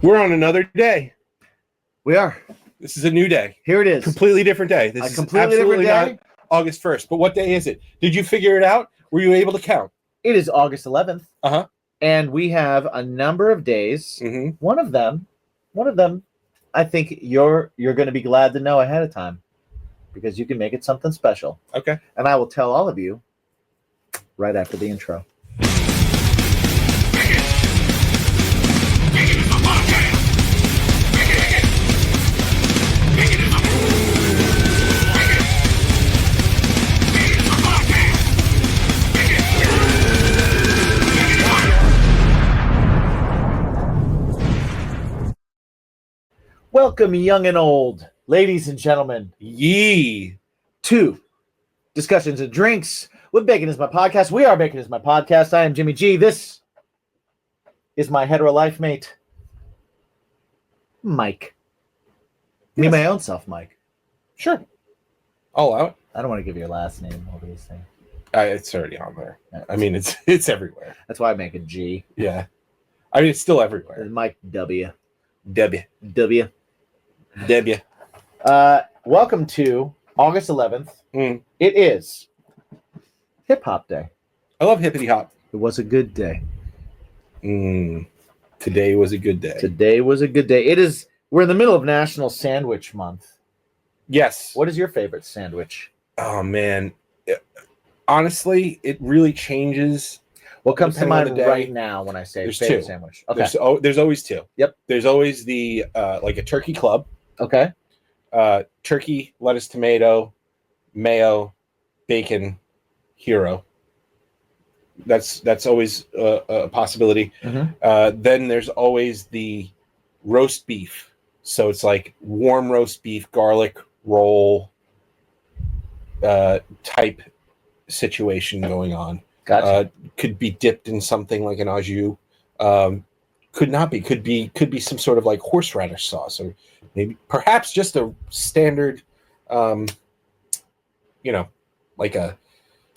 We're on another day. We are. This is a new day. Here it is. Completely different day. This is completely absolutely different day. not August 1st. But what day is it? Did you figure it out? Were you able to count? It is August 11th. Uh-huh. And we have a number of days. Mm-hmm. One of them, I think you're going to be glad to know ahead of time because you can make it something special. Okay. And I will tell all of you right after the intro. Welcome, young and old, ladies and gentlemen, to Discussions and Drinks with Bacon is My Podcast. We are Bacon is My Podcast. I am Jimmy G. This is my hetero life mate, Mike. Me, my own self, Mike. Sure. All out. I don't want to give your last name over these things. It's already on there. I mean, it's everywhere. That's why I make it G. Yeah. I mean, it's still everywhere. Mike W. W. Welcome to August 11th. It is Hip Hop Day. I love hippity hop. It was a good day. Today was a good day. Today was a good day. We're in the middle of National Sandwich Month. Yes. What is your favorite sandwich? Oh, man. Honestly, it really changes. What comes to depending on mind the day. right now when I say There's favorite two. sandwich? Okay. There's always two. Yep. There's always the like a turkey club. Okay. Turkey, lettuce, tomato, mayo, bacon, hero. That's always a possibility. Mm-hmm. Then there's always the roast beef. So it's like warm roast beef, garlic roll type situation going on. Gotcha. Could be dipped in something like an au jus. Could not be. Could be some sort of like horseradish sauce, or maybe perhaps just a standard, like a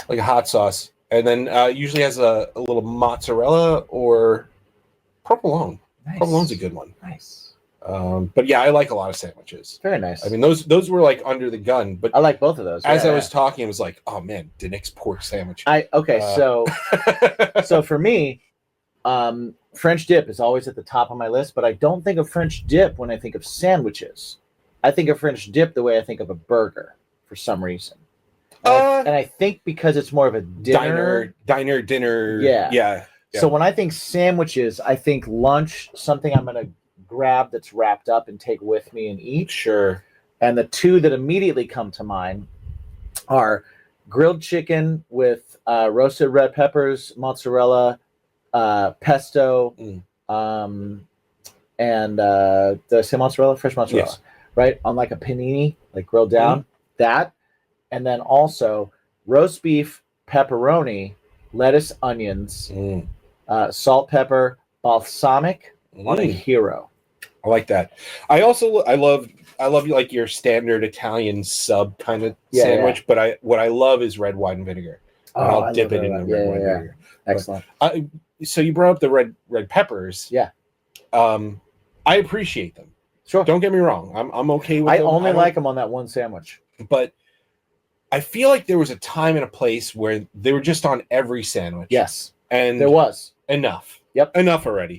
hot sauce, and then usually has a little mozzarella or provolone. Nice. Provolone's a good one. Nice. But yeah, I like a lot of sandwiches. Very nice. I mean, those were like under the gun, but I like both of those. as I was talking, it was like, oh man, Denick's pork sandwich. So for me, French dip is always at the top of my list, but I don't think of French dip when I think of sandwiches. I think of French dip the way I think of a burger for some reason. And I think because it's more of a dinner. Yeah. So when I think sandwiches, I think lunch, something I'm going to grab that's wrapped up and take with me and eat. Sure. And the two that immediately come to mind are grilled chicken with roasted red peppers, mozzarella, pesto, and did I say mozzarella? Fresh mozzarella. Yes. Right? On like a panini, like grilled down. That. And then also roast beef, pepperoni, lettuce, onions, salt, pepper, balsamic on a hero. I like that. I love like your standard Italian sub kind of sandwich, but what I love is red wine and vinegar. I'll dip it in the red wine and vinegar. Excellent. So you brought up the red peppers. Yeah. I appreciate them. Sure. Don't get me wrong. I'm okay with them. I only like them on that one sandwich. But I feel like there was a time and a place where they were just on every sandwich. Yes. And there was. Enough. Yep. Enough already.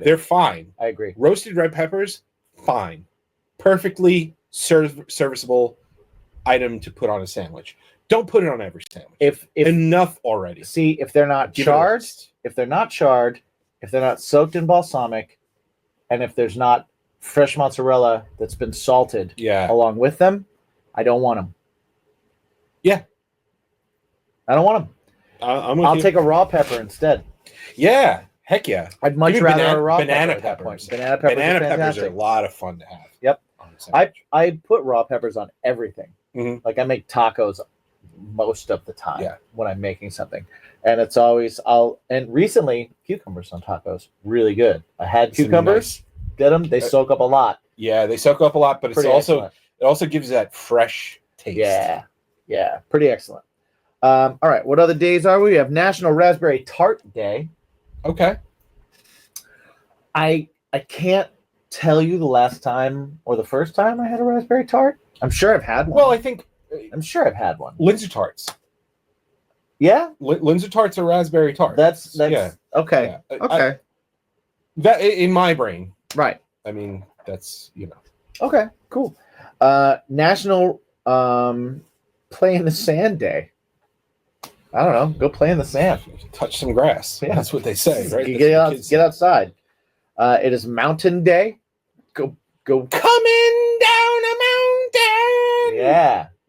They're fine. I agree. Roasted red peppers, fine. Perfectly serviceable item to put on a sandwich. Don't put it on every sandwich. If enough already. See, if they're not charred, if they're not soaked in balsamic, and if there's not fresh mozzarella that's been salted along with them, I don't want them. Yeah. I don't want them. I'll take a raw pepper instead. Yeah. Heck yeah. I'd much rather a raw banana pepper at that point. peppers. Banana peppers are a lot of fun to have. Yep. I put raw peppers on everything. Like I make tacos most of the time when I'm making something. And it's always and recently cucumbers on tacos, really good. I had cucumbers, did them, they soak up a lot. Yeah, they soak up a lot, but Pretty it also gives you that fresh taste. Yeah, pretty excellent. All right, what other days are we? We have National Raspberry Tart Day. Okay. I can't tell you the last time or the first time I had a raspberry tart. I'm sure I've had one. Well, I'm sure I've had one. Linzer tarts. Yeah, Linzer tarts are raspberry tarts. That's okay. Yeah. Okay. That in my brain, right? I mean, that's Okay, cool. National Play in the Sand Day. I don't know. Go play in the sand. Touch some grass. Yeah. That's what they say, right? Get outside. It is Mountain Day. Go. Coming down a mountain.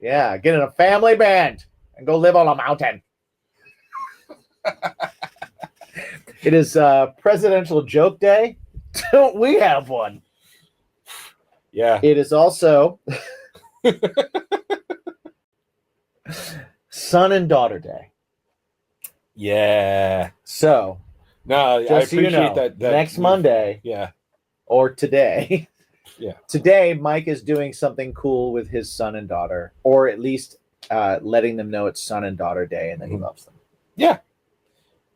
Yeah. Get in a family band and go live on a mountain. It is Presidential Joke Day. Don't we have one? Yeah. It is also Son and Daughter Day. Yeah. So, no, I appreciate that. Next Monday. Yeah. Or today. Yeah. Today, Mike is doing something cool with his son and daughter, or at least letting them know it's Son and Daughter Day, and that he loves them. Yeah.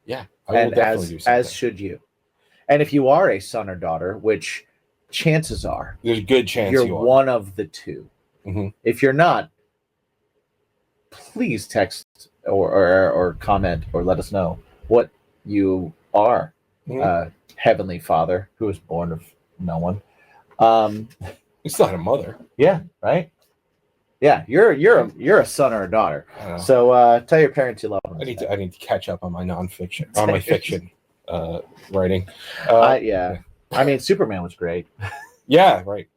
Yeah. I will definitely do something. As should you. And if you are a son or daughter, which chances are, there's a good chance you're one of the two. Mm-hmm. If you're not, please text or comment or let us know what you are. Mm-hmm. Heavenly Father, who was born of no one. You still had a mother. Yeah, right. Yeah, you're a son or a daughter. So tell your parents you love them. I need to catch up on my nonfiction, on my fiction writing. Yeah. I mean, Superman was great. Yeah, right.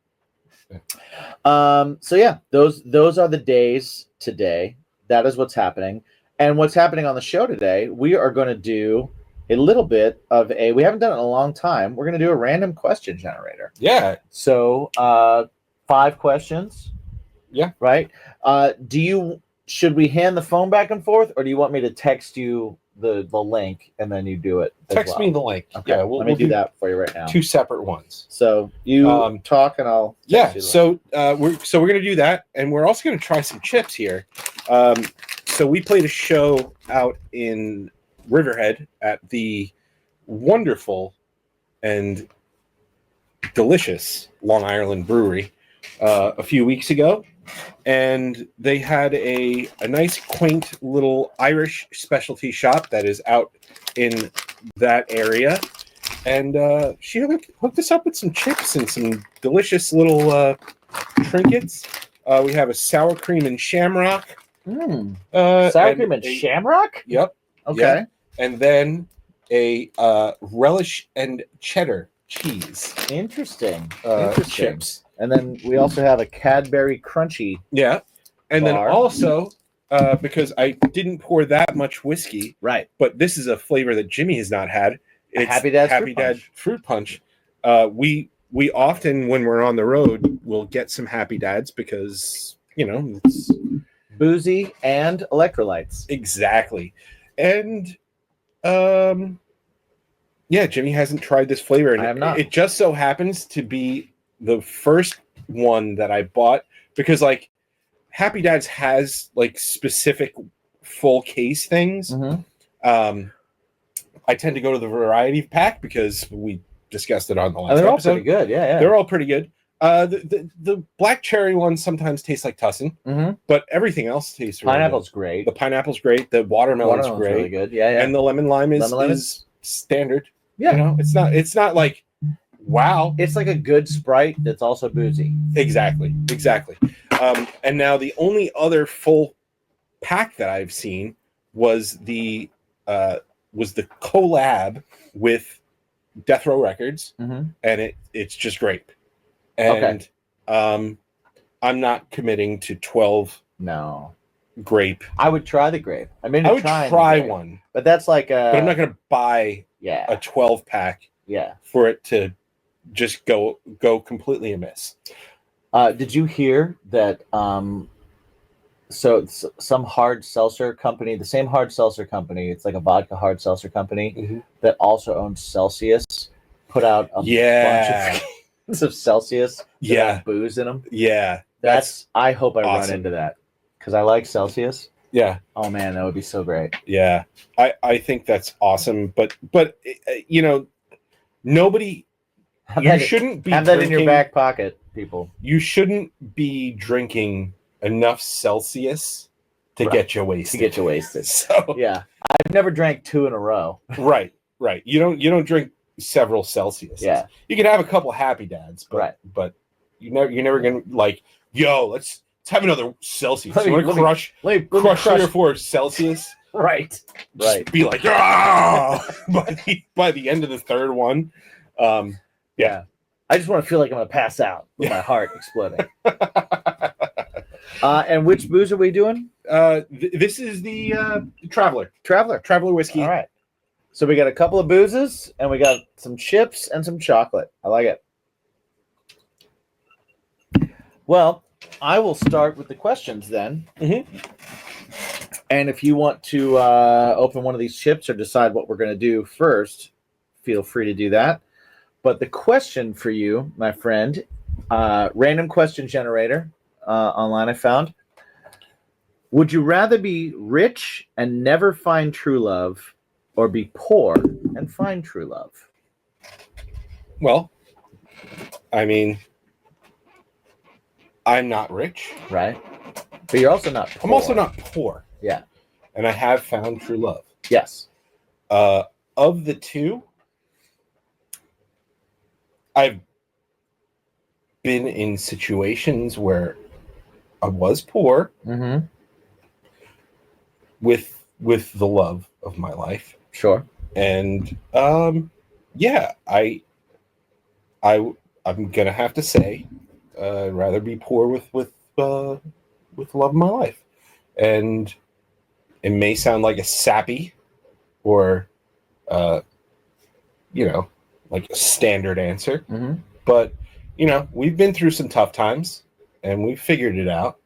Yeah. So yeah, those are the days today. That is what's happening. And what's happening on the show today, we are going to do a little bit of we haven't done it in a long time. We're going to do a random question generator. Yeah. So 5 questions. Yeah. Right. Should we hand the phone back and forth, or do you want me to text you the link and then you do it? Text me the link. Okay. Yeah, we'll do that for you right now. 2 separate ones. So you talk and I'll. Yeah. So we're going to do that, and we're also going to try some chips here. So we played a show out in Riverhead at the wonderful and delicious Long Island Brewery a few weeks ago, and they had a nice quaint little Irish specialty shop that is out in that area, and she hooked us up with some chips and some delicious little trinkets. We have a sour cream and shamrock. Sour cream and shamrock? Yep. Okay. Yep. And then a relish and cheddar cheese. Interesting. Chips. And then we also have a Cadbury Crunchy. Yeah. And then also, because I didn't pour that much whiskey. Right. But this is a flavor that Jimmy has not had. It's Happy Dad Fruit Punch. We often, when we're on the road, will get some Happy Dads because, it's boozy and electrolytes. Exactly. And yeah, Jimmy hasn't tried this flavor, and I have not. It just so happens to be the first one that I bought because Happy Dads has specific full case things. Mm-hmm. I tend to go to the variety pack because we discussed it on the last they're episode. All pretty good. Yeah. They're all pretty good. The black cherry one sometimes tastes like Tussin, but everything else tastes really Pineapple's good. great. The pineapple's great. The watermelon's great. Really good. Yeah. And the lemon lime is standard. Yeah. It's not like wow. It's like a good Sprite that's also boozy. Exactly. And now the only other full pack that I've seen was the collab with Death Row Records, and it's just grape. And I'm not committing to 12 grape. I would try the grape. I would try one. But that's but I'm not going to buy a 12 pack for it to just go completely amiss. Did you hear that so some hard seltzer company, the same hard seltzer company, it's like a vodka hard seltzer company that also owns Celsius, put out a bunch of of Celsius that have booze in them. I hope I run into that because I like Celsius. Oh man, that would be so great. I think that's awesome, but nobody You shouldn't be have that in your back pocket, people. You shouldn't be drinking enough Celsius to get you wasted. So yeah, I've never drank 2 in a row. Right. You don't drink several Celsius. Yeah, you can have a couple Happy Dads, but you're never gonna like, yo, let's have another Celsius. You want to crush 3 or 4 Celsius? Right. Be like, ah! by the end of the third one. Yeah. I just want to feel like I'm going to pass out with my heart exploding. And which booze are we doing? This is the Traveler whiskey. All right. So we got a couple of boozes, and we got some chips and some chocolate. I like it. Well, I will start with the questions then. Mm-hmm. And if you want to open one of these chips or decide what we're going to do first, feel free to do that. But the question for you, my friend, random question generator online I found. Would you rather be rich and never find true love, or be poor and find true love? Well, I mean, I'm not rich. Right. But you're also not poor. I'm also not poor. Yeah. And I have found true love. Yes. Of the two, I've been in situations where I was poor with the love of my life. Sure. And yeah, I'm gonna have to say, I'd rather be poor with the love of my life. And it may sound like a sappy or like a standard answer, but we've been through some tough times and we've figured it out.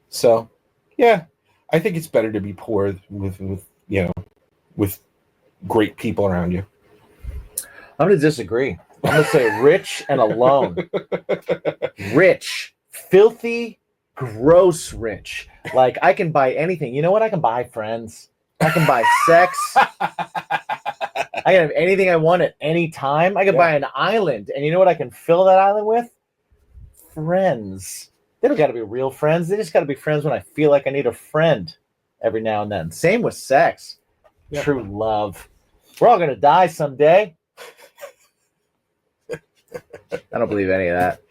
So yeah, I think it's better to be poor with great people around you. I'm going to disagree. I'm going to say rich and alone. Rich, filthy, gross rich. Like, I can buy anything. You know what? I can buy friends. I can buy sex. I can have anything I want at any time. I can buy an island. And you know what I can fill that island with? Friends. They don't got to be real friends. They just got to be friends when I feel like I need a friend every now and then. Same with sex. Yep. True love. We're all going to die someday. I don't believe any of that.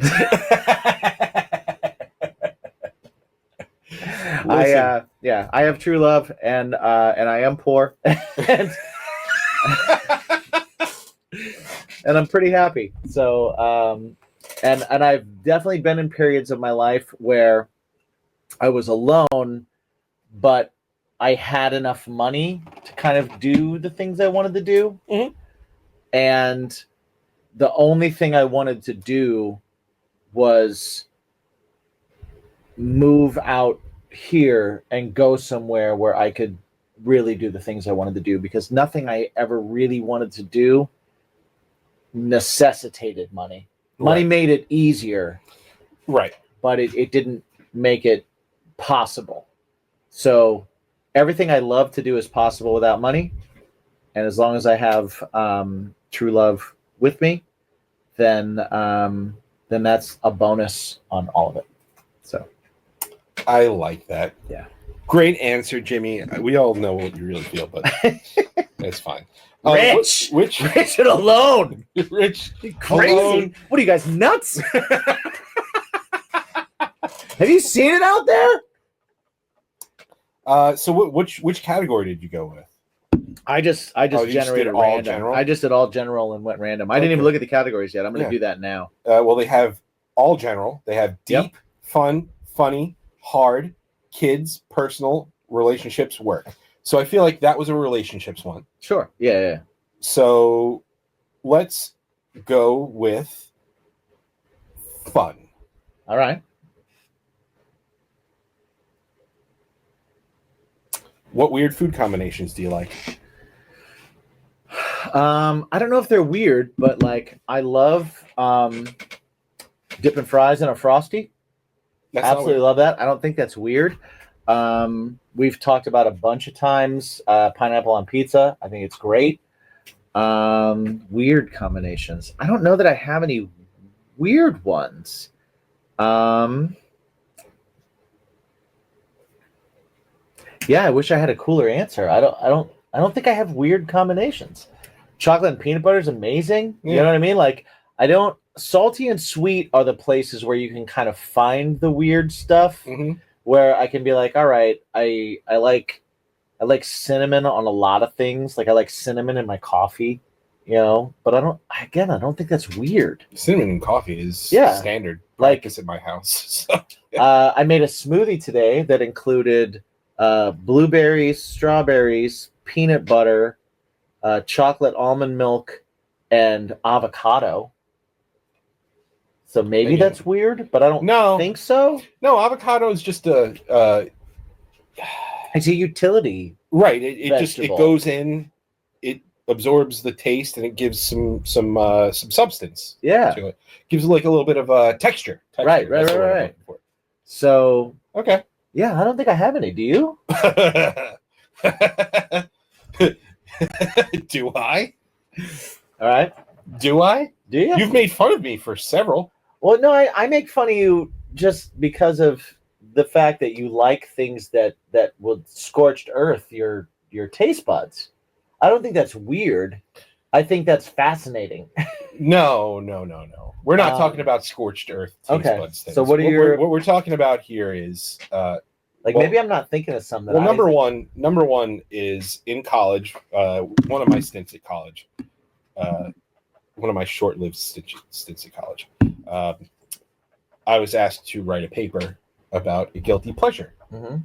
I have true love, and I am poor, and I'm pretty happy. So, and I've definitely been in periods of my life where I was alone, but I had enough money to kind of do the things I wanted to do, and the only thing I wanted to do was move out here and go somewhere where I could really do the things I wanted to do, because nothing I ever really wanted to do necessitated money. Money made it easier. Right. But it didn't make it possible. So everything I love to do is possible without money. And as long as I have true love with me, then that's a bonus on all of it. So I like that. Yeah. Great answer, Jimmy. We all know what you really feel, but it's fine. Rich and alone. Rich, crazy. Alone. What are you guys, nuts? Have you seen it out there? So which category did you go with? I just generated random. General? I just did all general and went random. I didn't even look at the categories yet. I'm going to do that now. Well, they have all general. They have deep, fun, funny, hard, kids, personal, relationships, work. So I feel like that was a relationships one. Sure. Yeah. So let's go with fun. All right. What weird food combinations do you like? I don't know if they're weird, but like I love dipping fries in a Frosty. Absolutely love that. I don't think that's weird. We've talked about a bunch of times pineapple on pizza. I think it's great. Weird combinations. I don't know that I have any weird ones. Yeah, I wish I had a cooler answer. I don't think I have weird combinations. Chocolate and peanut butter is amazing. Yeah. You know what I mean? Like, I don't. Salty and sweet are the places where you can kind of find the weird stuff. Mm-hmm. Where I can be like, all right, I like cinnamon on a lot of things. Like I like cinnamon in my coffee, you know. But I don't think that's weird. Cinnamon in coffee is standard practice at my house. So. I made a smoothie today that included blueberries, strawberries, peanut butter, chocolate almond milk, and avocado. So maybe that's weird, but I don't think so. No, avocado is just it's a utility. Right. It goes in, it absorbs the taste, and it gives some substance. Yeah. To it. Gives it like a little bit of texture. Right. So okay. Yeah, I don't think I have any. Do you? Do I? All right. Do I? Do you? You've made fun of me for several. Well, no, I make fun of you just because of the fact that you like things that will scorched earth your taste buds. I don't think that's weird. I think that's fascinating. No. We're not talking about scorched earth taste buds things. So what we're talking about here is maybe I'm not thinking of something. Well, number one is in college. One of my stints at college. One of my short-lived stints at college. I was asked to write a paper about a guilty pleasure,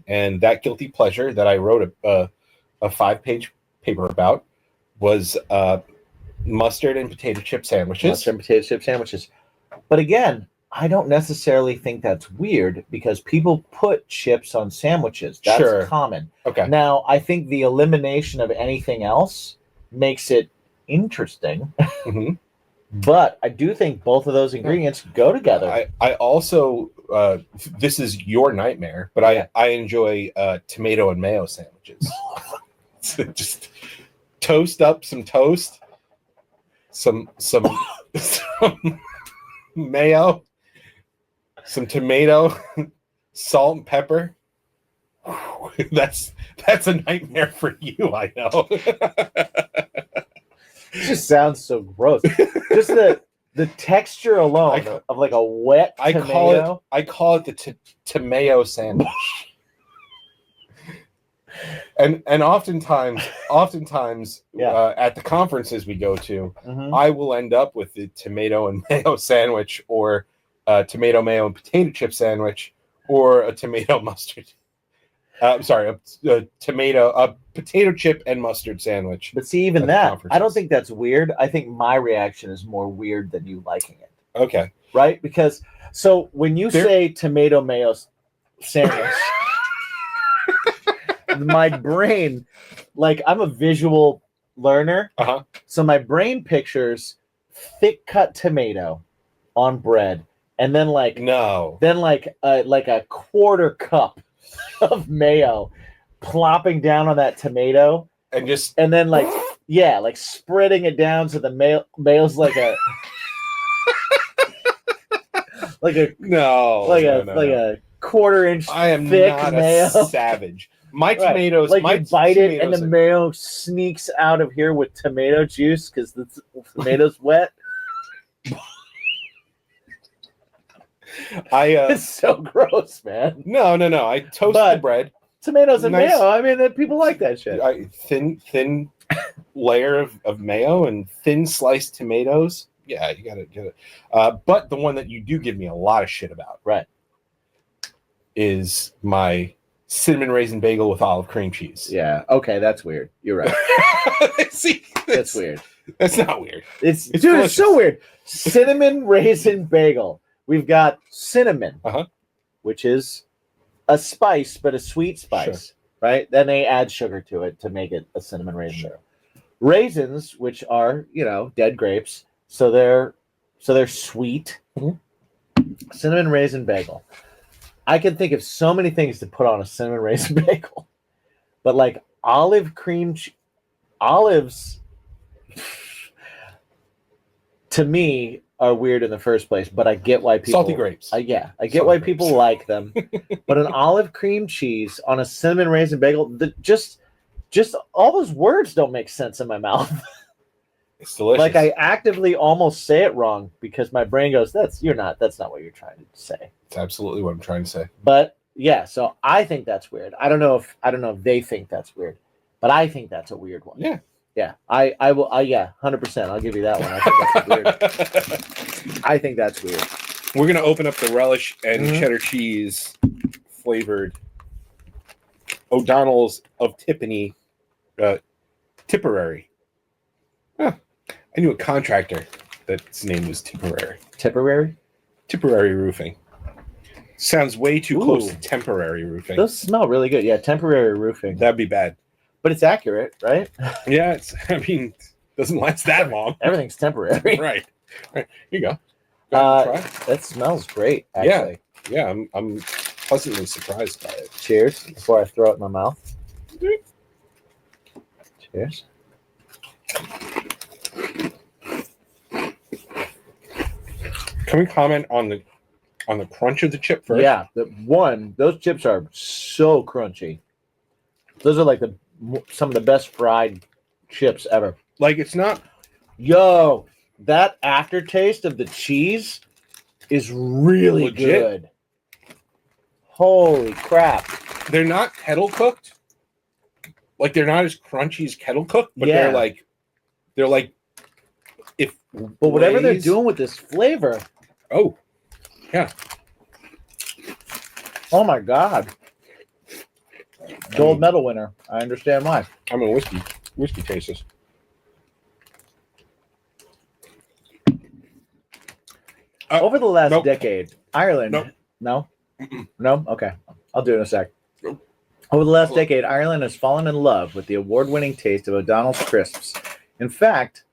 and that guilty pleasure that I wrote a 5-page paper about was mustard and potato chip sandwiches. But again, I don't necessarily think that's weird because people put chips on sandwiches. That's common. Okay. Now, I think the elimination of anything else makes it interesting. Mm-hmm. But I do think both of those ingredients go together. I also, this is your nightmare, but I enjoy tomato and mayo sandwiches. Just toast up some toast, some mayo, some tomato, salt and pepper. That's a nightmare for you, I know. It just sounds so gross. Just the texture alone of like a wet tomato. I call it the tomato sandwich. And oftentimes at the conferences we go to, I will end up with the tomato and mayo sandwich, or a tomato mayo and potato chip sandwich, or a tomato mustard. A potato chip and mustard sandwich. But see, even that, I don't think that's weird. I think my reaction is more weird than you liking it. Okay. Right? Because so when you say tomato mayo sandwich, my brain, like, I'm a visual learner, so my brain pictures thick cut tomato on bread, and then a quarter cup of mayo plopping down on that tomato, and then like spreading it down so the mayo's like a a quarter-inch I am thick not mayo. A savage. My tomatoes, you bite it and the mayo sneaks out of here with tomato juice because the tomato's wet. It's so gross, man. No. I toast the bread. Tomatoes and mayo. I mean, people like that shit. Thin layer of mayo and thin sliced tomatoes. Yeah, you gotta get it. But the one that you do give me a lot of shit about, right, is my cinnamon raisin bagel with olive cream cheese. Yeah. Okay, that's weird. You're right. See, that's weird. That's not weird. It's so weird. Cinnamon raisin bagel. We've got cinnamon, which is a spice, but a sweet spice, right? Then they add sugar to it to make it a cinnamon raisin bagel. Raisins, which are, dead grapes, so they're sweet. Cinnamon raisin bagel. I can think of so many things to put on a cinnamon raisin bagel, but like olives to me, are weird in the first place, but I get why people salty grapes. I get why people like them. But an olive cream cheese on a cinnamon raisin bagel, just all those words don't make sense in my mouth. It's delicious. Like I actively almost say it wrong because my brain goes, that's not what you're trying to say. It's absolutely what I'm trying to say. But yeah, so I think that's weird. I don't know if they think that's weird, but I think that's a weird one. Yeah. Yeah, I will. Yeah, 100%. I'll give you that one. I think that's weird. I think that's weird. We're gonna open up the relish and cheddar cheese flavored O'Donnell's of Tipperary. Tipperary. Huh. I knew a contractor that's name was Tipperary. Tipperary? Tipperary roofing. Sounds way too close to temporary roofing. Those smell really good. Yeah, temporary roofing. That'd be bad. But it's accurate, right? Yeah, doesn't last that long. Everything's temporary. Right. Here you go. Try. That smells great, actually. Yeah, I'm pleasantly surprised by it. Cheers before I throw it in my mouth. Cheers. Can we comment on the crunch of the chip first? Yeah, those chips are so crunchy. Those are like some of the best fried chips ever. Like it's not. Yo, that aftertaste of the cheese is really legit. good. Holy crap! They're not kettle cooked. Like they're not as crunchy as kettle cooked, but Yeah. they're like if. But whatever they're doing with this flavor. Oh, yeah. Oh my God. Gold medal winner. I understand why. I'm a whiskey taster. Over the last decade, Ireland. Nope. No? Mm-mm. No? Okay. I'll do it in a sec. Nope. Over the last decade, Ireland has fallen in love with the award-winning taste of O'Donnell's crisps. In fact,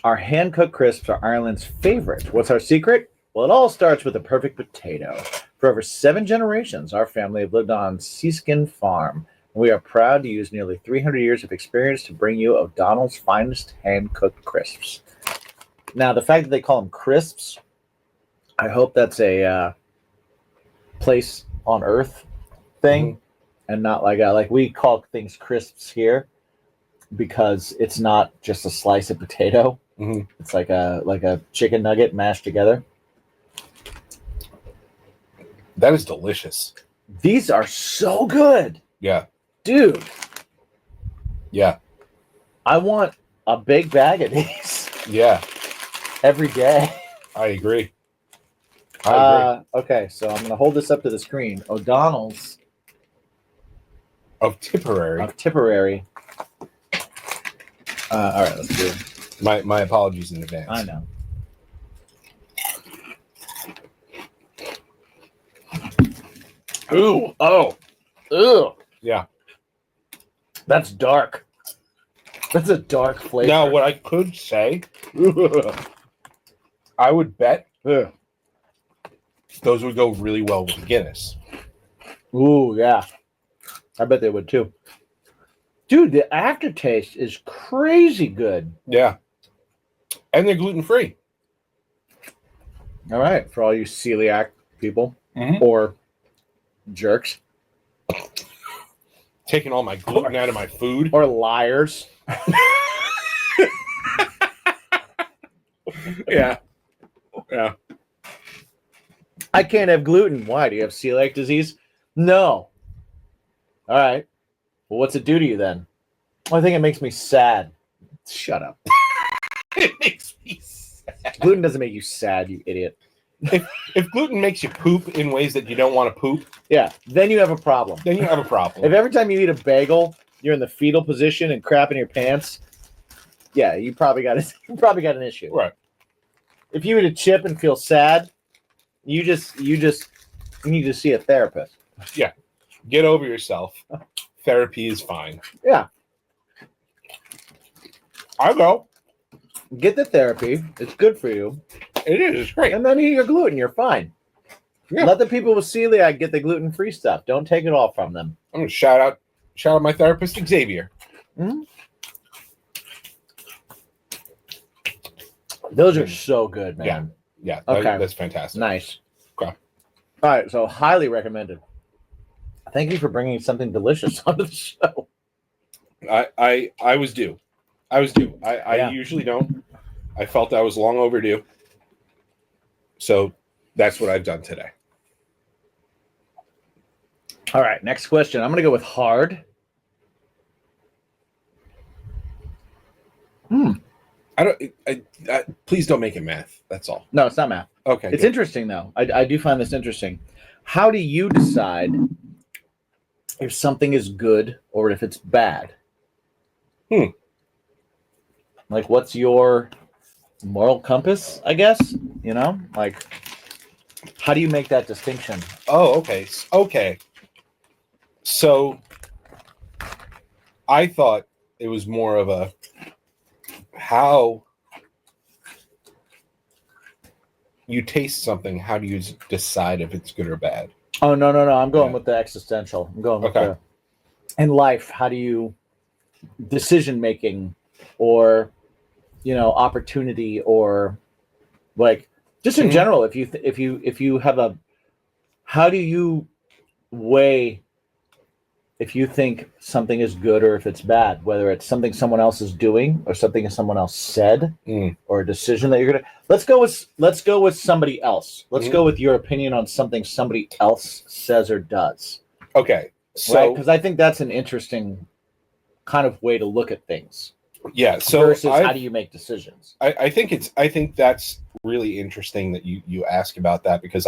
our hand-cooked crisps are Ireland's favorite. What's our secret? Well, it all starts with a perfect potato. For over 7 generations, our family have lived on Seaskin Farm. We are proud to use nearly 300 years of experience to bring you O'Donnell's finest hand-cooked crisps. Now, the fact that they call them crisps, I hope that's a place on Earth thing, and not like we call things crisps here because it's not just a slice of potato. Mm-hmm. It's like a chicken nugget mashed together. That is delicious. These are so good. Yeah. Dude. Yeah. I want a big bag of these. Yeah. Every day. I agree. Okay, so I'm going to hold this up to the screen. O'Donnell's of Tipperary. All right, let's do it. My apologies in advance. I know. Ooh. Oh. Ew. Yeah. That's dark. That's a dark flavor. Now, what I could say, I would bet those would go really well with Guinness. Ooh, yeah. I bet they would too. Dude, the aftertaste is crazy good. Yeah. And they're gluten-free. All right, for all you celiac people or jerks. Taking all my gluten out of my food. Or liars. Yeah. Yeah. I can't have gluten. Why? Do you have celiac disease? No. All right. Well, what's it do to you then? Well, I think it makes me sad. Shut up. It makes me sad. Gluten doesn't make you sad, you idiot. If gluten makes you poop in ways that you don't want to poop, Yeah, then you have a problem. then you have a problem. If every time you eat a bagel, you're in the fetal position and crap in your pants, yeah, you probably got an issue. Right. If you eat a chip and feel sad, you need to see a therapist. Yeah. Get over yourself. Therapy is fine. Yeah, I'll go. get the therapy. It's good for you. It is. It's great. And then eat your gluten. You're fine. Yeah. Let the people with celiac get the gluten-free stuff. Don't take it all from them. I'm going to shout out my therapist, Xavier. Mm-hmm. Those are so good, man. Yeah. Okay. That's fantastic. Nice. Okay. All right, so highly recommended. Thank you for bringing something delicious onto the show. I was due. I Yeah. usually don't. I felt I was long overdue. So that's what I've done today. All right, next question. I'm going to go with hard. Please don't make it math. That's all. No, it's not math. Okay. It's interesting, though. I do find this interesting. How do you decide if something is good or if it's bad? Like, what's your moral compass, I guess? You know? Like, how do you make that distinction? Oh, okay. Okay. So I thought it was more of a how you taste something, how do you decide if it's good or bad? Oh, no. I'm going with the existential. I'm going with the in life, how do you decision making or opportunity or like just in general, if you have a how do you weigh if you think something is good or if it's bad, whether it's something someone else is doing or something someone else said or a decision that you're gonna let's go with somebody else. Let's go with your opinion on something somebody else says or does. Okay. So right? Because I think that's an interesting kind of way to look at things. Yeah. So versus how do you make decisions? I think that's really interesting that you ask about that because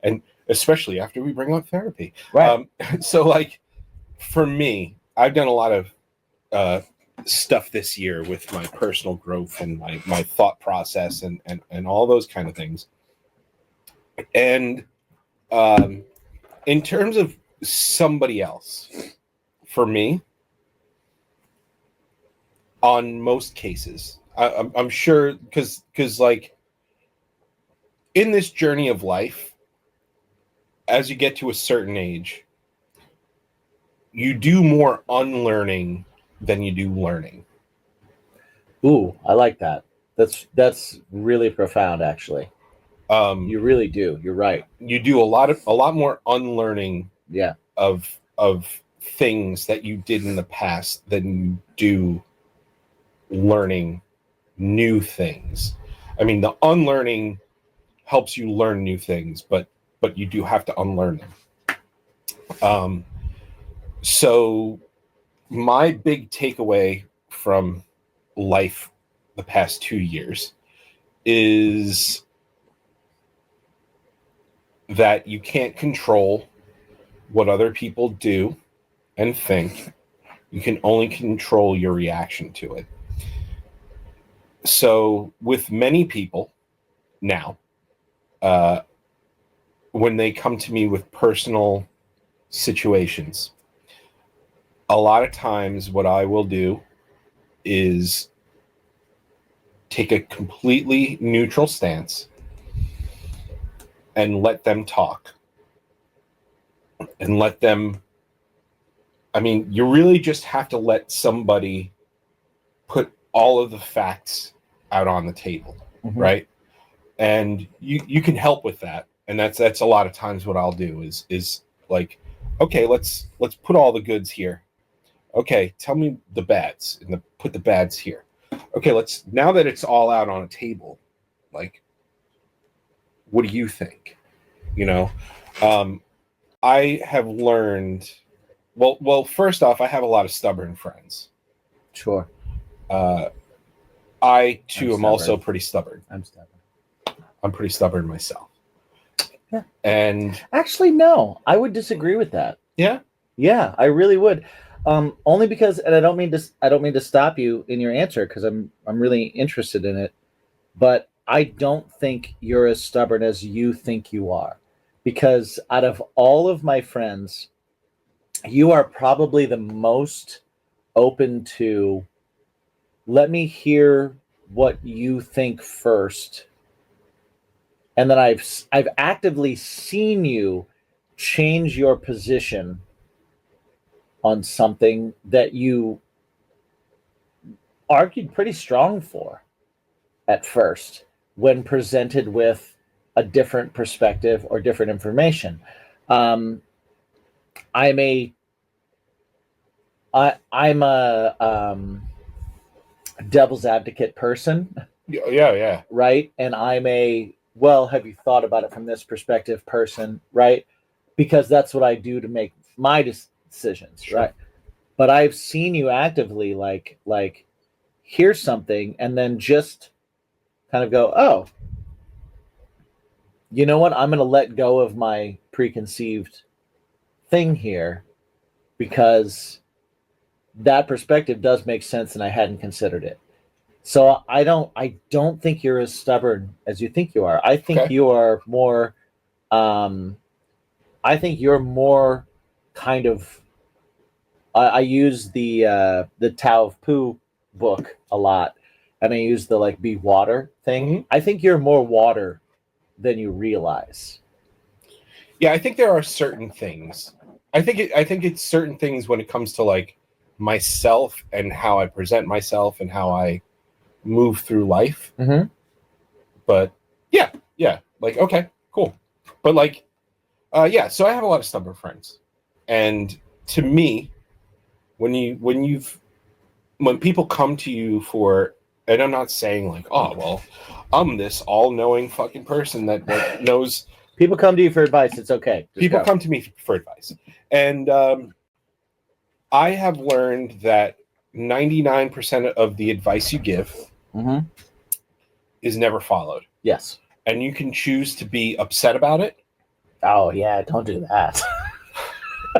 and especially after we bring up therapy. Right. So like for me, I've done a lot of stuff this year with my personal growth and my thought process and all those kind of things. And in terms of somebody else, for me, on most cases, I'm sure because like in this journey of life, as you get to a certain age, you do more unlearning than you do learning. Ooh, I like that. That's really profound, actually. You really do. You're right. You do a lot more unlearning. Yeah. Of things that you did in the past than you do learning new things. I mean, the unlearning helps you learn new things, but you do have to unlearn them. So my big takeaway from life the past 2 years is that you can't control what other people do and think. You can only control your reaction to it. So with many people now, when they come to me with personal situations, a lot of times what I will do is take a completely neutral stance and let them talk and let them, I mean, you really just have to let somebody put all of the facts out on the table, right? And you can help with that. And that's a lot of times what I'll do is like, okay, let's put all the goods here. Okay, tell me the bads and put the bads here. Okay, now that it's all out on a table, like, what do you think? I have learned, well, first off, I have a lot of stubborn friends. Sure. I too am also pretty stubborn. I'm stubborn. I'm pretty stubborn myself. Yeah. And actually, no, I would disagree with that. Yeah. Yeah, I really would. Only because, and I don't mean to stop you in your answer because I'm really interested in it, but I don't think you're as stubborn as you think you are, because out of all of my friends, you are probably the most open to let me hear what you think first. And then I've actively seen you change your position on something that you argued pretty strong for. at first when presented with a different perspective or different information. I'm a devil's advocate person. Yeah. Right. And have you thought about it from this perspective person? Right. Because that's what I do to make my decisions. Sure. Right. But I've seen you actively like hear something and then just kind of go, oh, you know what? I'm going to let go of my preconceived thing here because that perspective does make sense and I hadn't considered it. So I don't think you're as stubborn as you think you are. I think you are more kind of I use the Tao of Pooh book a lot, and I use the like be water thing. Mm-hmm. I think you're more water than you realize. Yeah, I think there are certain things. I think it's certain things when it comes to like myself and how I present myself and how I move through life. Mm-hmm. But yeah, like okay, cool. But like, so I have a lot of stubborn friends, and to me, when people come to you for, and I'm not saying like, oh well, I'm this all-knowing fucking person that knows. People come to you for advice. It's okay. People come to me for advice, and I have learned that 99% of the advice you give mm-hmm. is never followed. Yes, and you can choose to be upset about it. Oh yeah, don't do that.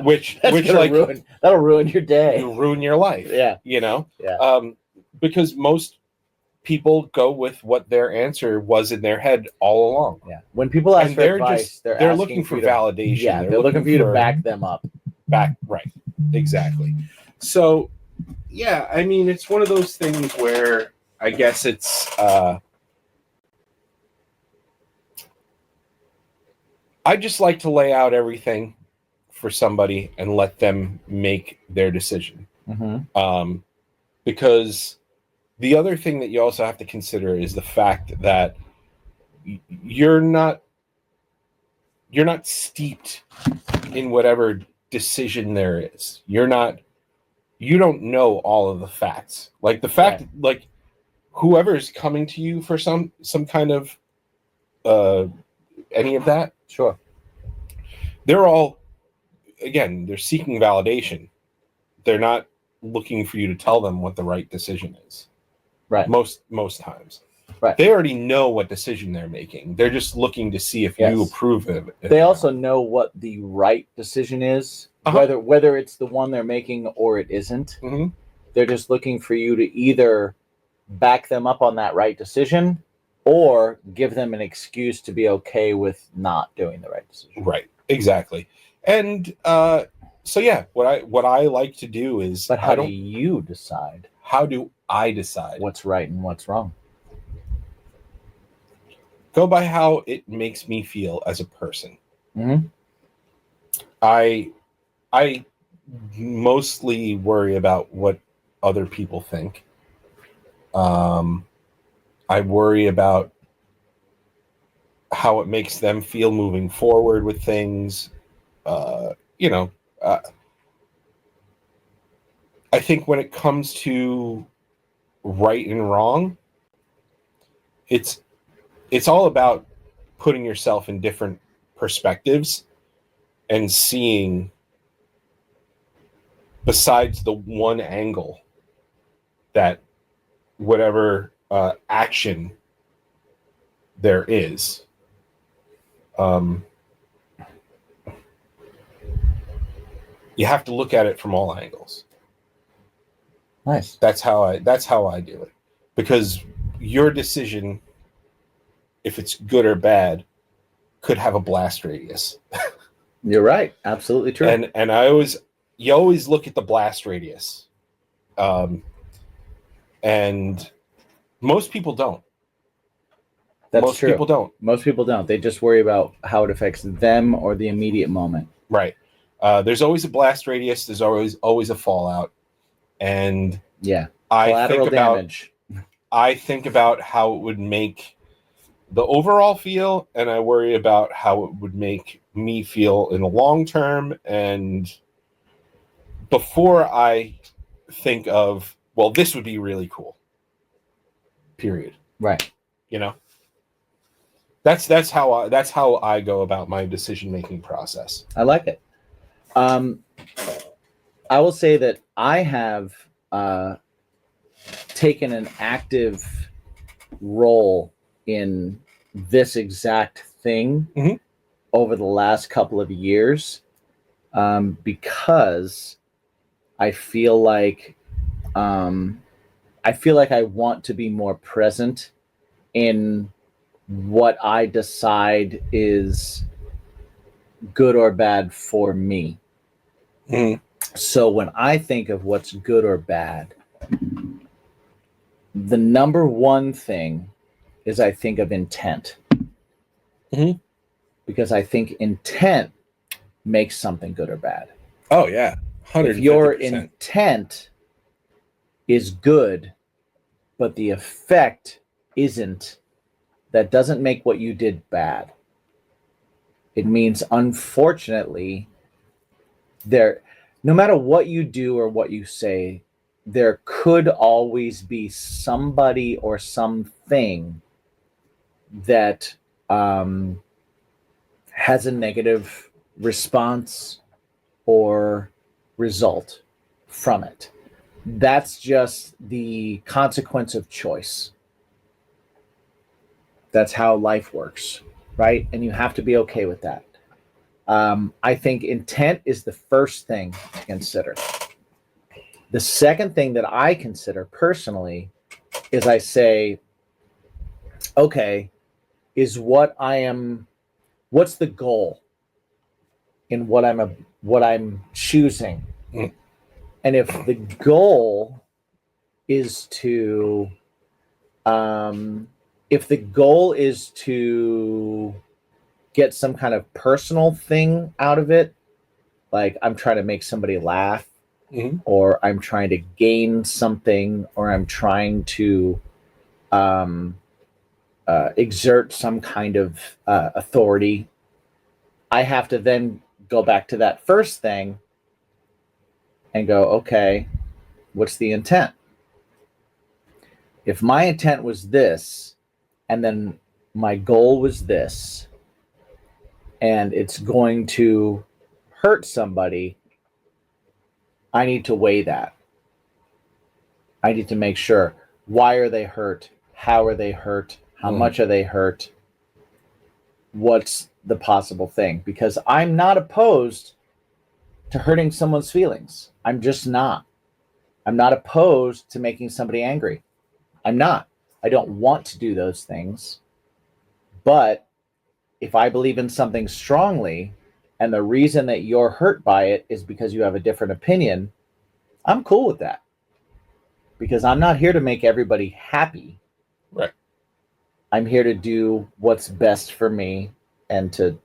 which like that'll ruin your day. It'll ruin your life. Yeah, you know. Yeah. Because most people go with what their answer was in their head all along. Yeah. When people ask for advice, they're looking for validation. Yeah, they're looking for you to back them up. Right. Exactly. So, yeah, I mean, it's one of those things where I guess it's. I just like to lay out everything for somebody and let them make their decision. Mm-hmm. Because the other thing that you also have to consider is the fact that you're not steeped in whatever decision there is. You don't know all of the facts. Like the fact, right. Like whoever is coming to you for some kind of any of that, sure. They're seeking validation. They're not looking for you to tell them what the right decision is. Right. Most times. Right. They already know what decision they're making. They're just looking to see if you approve of it. They also know what the right decision is, whether it's the one they're making or it isn't. Mm-hmm. They're just looking for you to either back them up on that right decision or give them an excuse to be okay with not doing the right decision. Right. Exactly. And so yeah, what I like to do is. But how do you decide? How do I decide what's right and what's wrong? Go by how it makes me feel as a person. Mm-hmm. I mostly worry about what other people think. I worry about how it makes them feel moving forward with things. I think when it comes to right and wrong, it's all about putting yourself in different perspectives and seeing besides the one angle that whatever action there is. You have to look at it from all angles. Nice. That's how I do it. Because your decision, if it's good or bad, could have a blast radius. You're right. Absolutely true. And you always look at the blast radius. And most people don't. Most people don't. Most people don't. They just worry about how it affects them or the immediate moment. Right. There's always a blast radius. There's always a fallout. And collateral damage. I think about how it would make the overall feel, and I worry about how it would make me feel in the long term. And before I think of, well, this would be really cool. Period. Right. You know, that's how I go about my decision making process. I like it. I will say that I have taken an active role in this exact thing over the last couple of years, because I feel like I want to be more present in what I decide is good or bad for me. So when I think of what's good or bad, the number one thing is I think of intent. Because I think intent makes something good or bad. Oh, yeah. 150%. If your intent is good, but the effect isn't, that doesn't make what you did bad. It means, unfortunately, no matter what you do or what you say, there could always be somebody or something that has a negative response or result from it. That's just the consequence of choice. That's how life works, right? And you have to be okay with that. I think intent is the first thing to consider. The second thing that I consider personally is I say, okay, what's the goal in what I'm choosing? And if the goal is to get some kind of personal thing out of it, like I'm trying to make somebody laugh, or I'm trying to gain something, or I'm trying to exert some kind of authority, I have to then go back to that first thing and go, okay, what's the intent? If my intent was this, and then my goal was this, and it's going to hurt somebody, I need to weigh that. I need to make sure, why are they hurt? How are they hurt? How much are they hurt? What's the possible thing? Because I'm not opposed to hurting someone's feelings. I'm just not. I'm not opposed to making somebody angry. I'm not. I don't want to do those things. But if I believe in something strongly, and the reason that you're hurt by it is because you have a different opinion, I'm cool with that. Because I'm not here to make everybody happy. Right. I'm here to do what's best for me, and to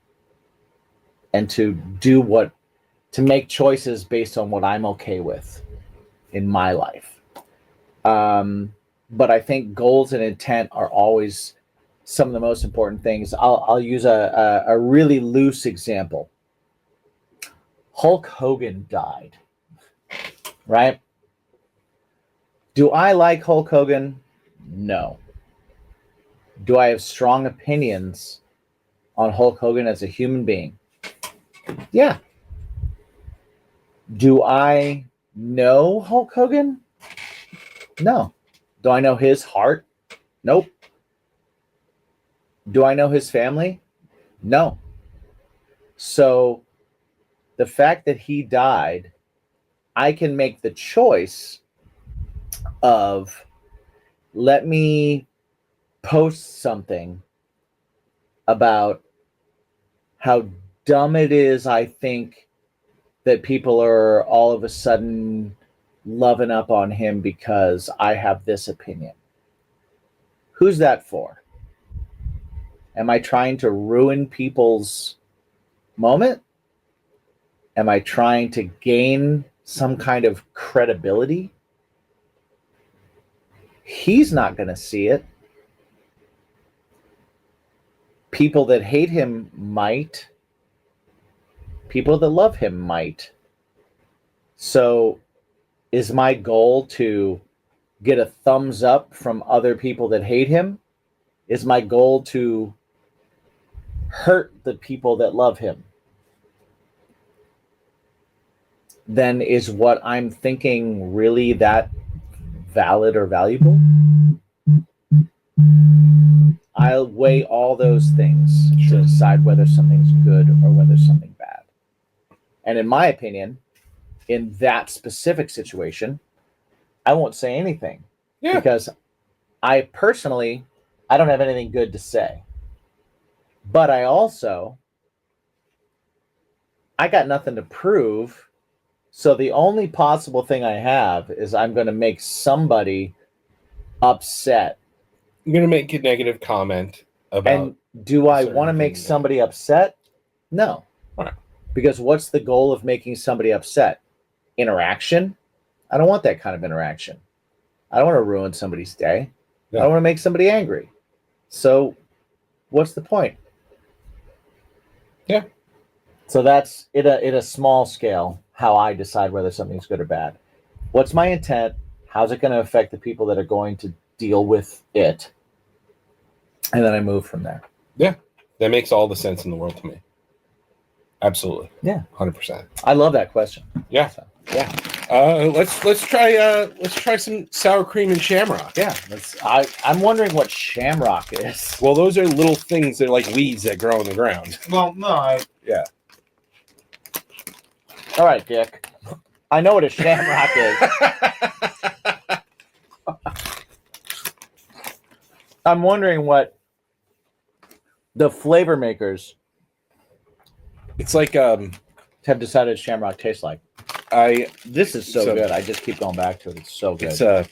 make choices based on what I'm okay with in my life. But I think goals and intent are always some of the most important things. I'll use a really loose example. Hulk Hogan died, right? Do I like Hulk Hogan? No. Do I have strong opinions on Hulk Hogan as a human being? Yeah. Do I know Hulk Hogan? No. Do I know his heart? Nope. Do I know his family? No. So the fact that he died, I can make the choice of, let me post something about how dumb it is, I think, that people are all of a sudden loving up on him because I have this opinion. Who's that for? Am I trying to ruin people's moment? Am I trying to gain some kind of credibility? He's not going to see it. People that hate him might. People that love him might. So is my goal to get a thumbs up from other people that hate him? Is my goal to hurt the people that love him? Then is what I'm thinking really that valid or valuable? I'll weigh all those things to decide whether something's good or whether something's bad. And in my opinion, in that specific situation, I won't say anything. Yeah. Because I personally, I don't have anything good to say. But I got nothing to prove. So the only possible thing I have is I'm going to make somebody upset. You're going to make a negative comment about. And do I want to make somebody upset? No. Right. Because what's the goal of making somebody upset? Interaction? I don't want that kind of interaction. I don't want to ruin somebody's day. No. I don't want to make somebody angry. So what's the point? Yeah. So that's at a small scale how I decide whether something's good or bad. What's my intent? How's it going to affect the people that are going to deal with it? And then I move from there. Yeah. That makes all the sense in the world to me. Absolutely. Yeah. 100%. I love that question. Yeah. So, yeah. Let's try some sour cream and shamrock. Yeah. I'm wondering what shamrock is. Well, those are little things that are like weeds that grow in the ground. Well, no. Yeah. All right, Dick. I know what a shamrock is. I'm wondering what the flavor makers. It's like have decided shamrock tastes like. This is so good. I just keep going back to it. It's so good. It's oh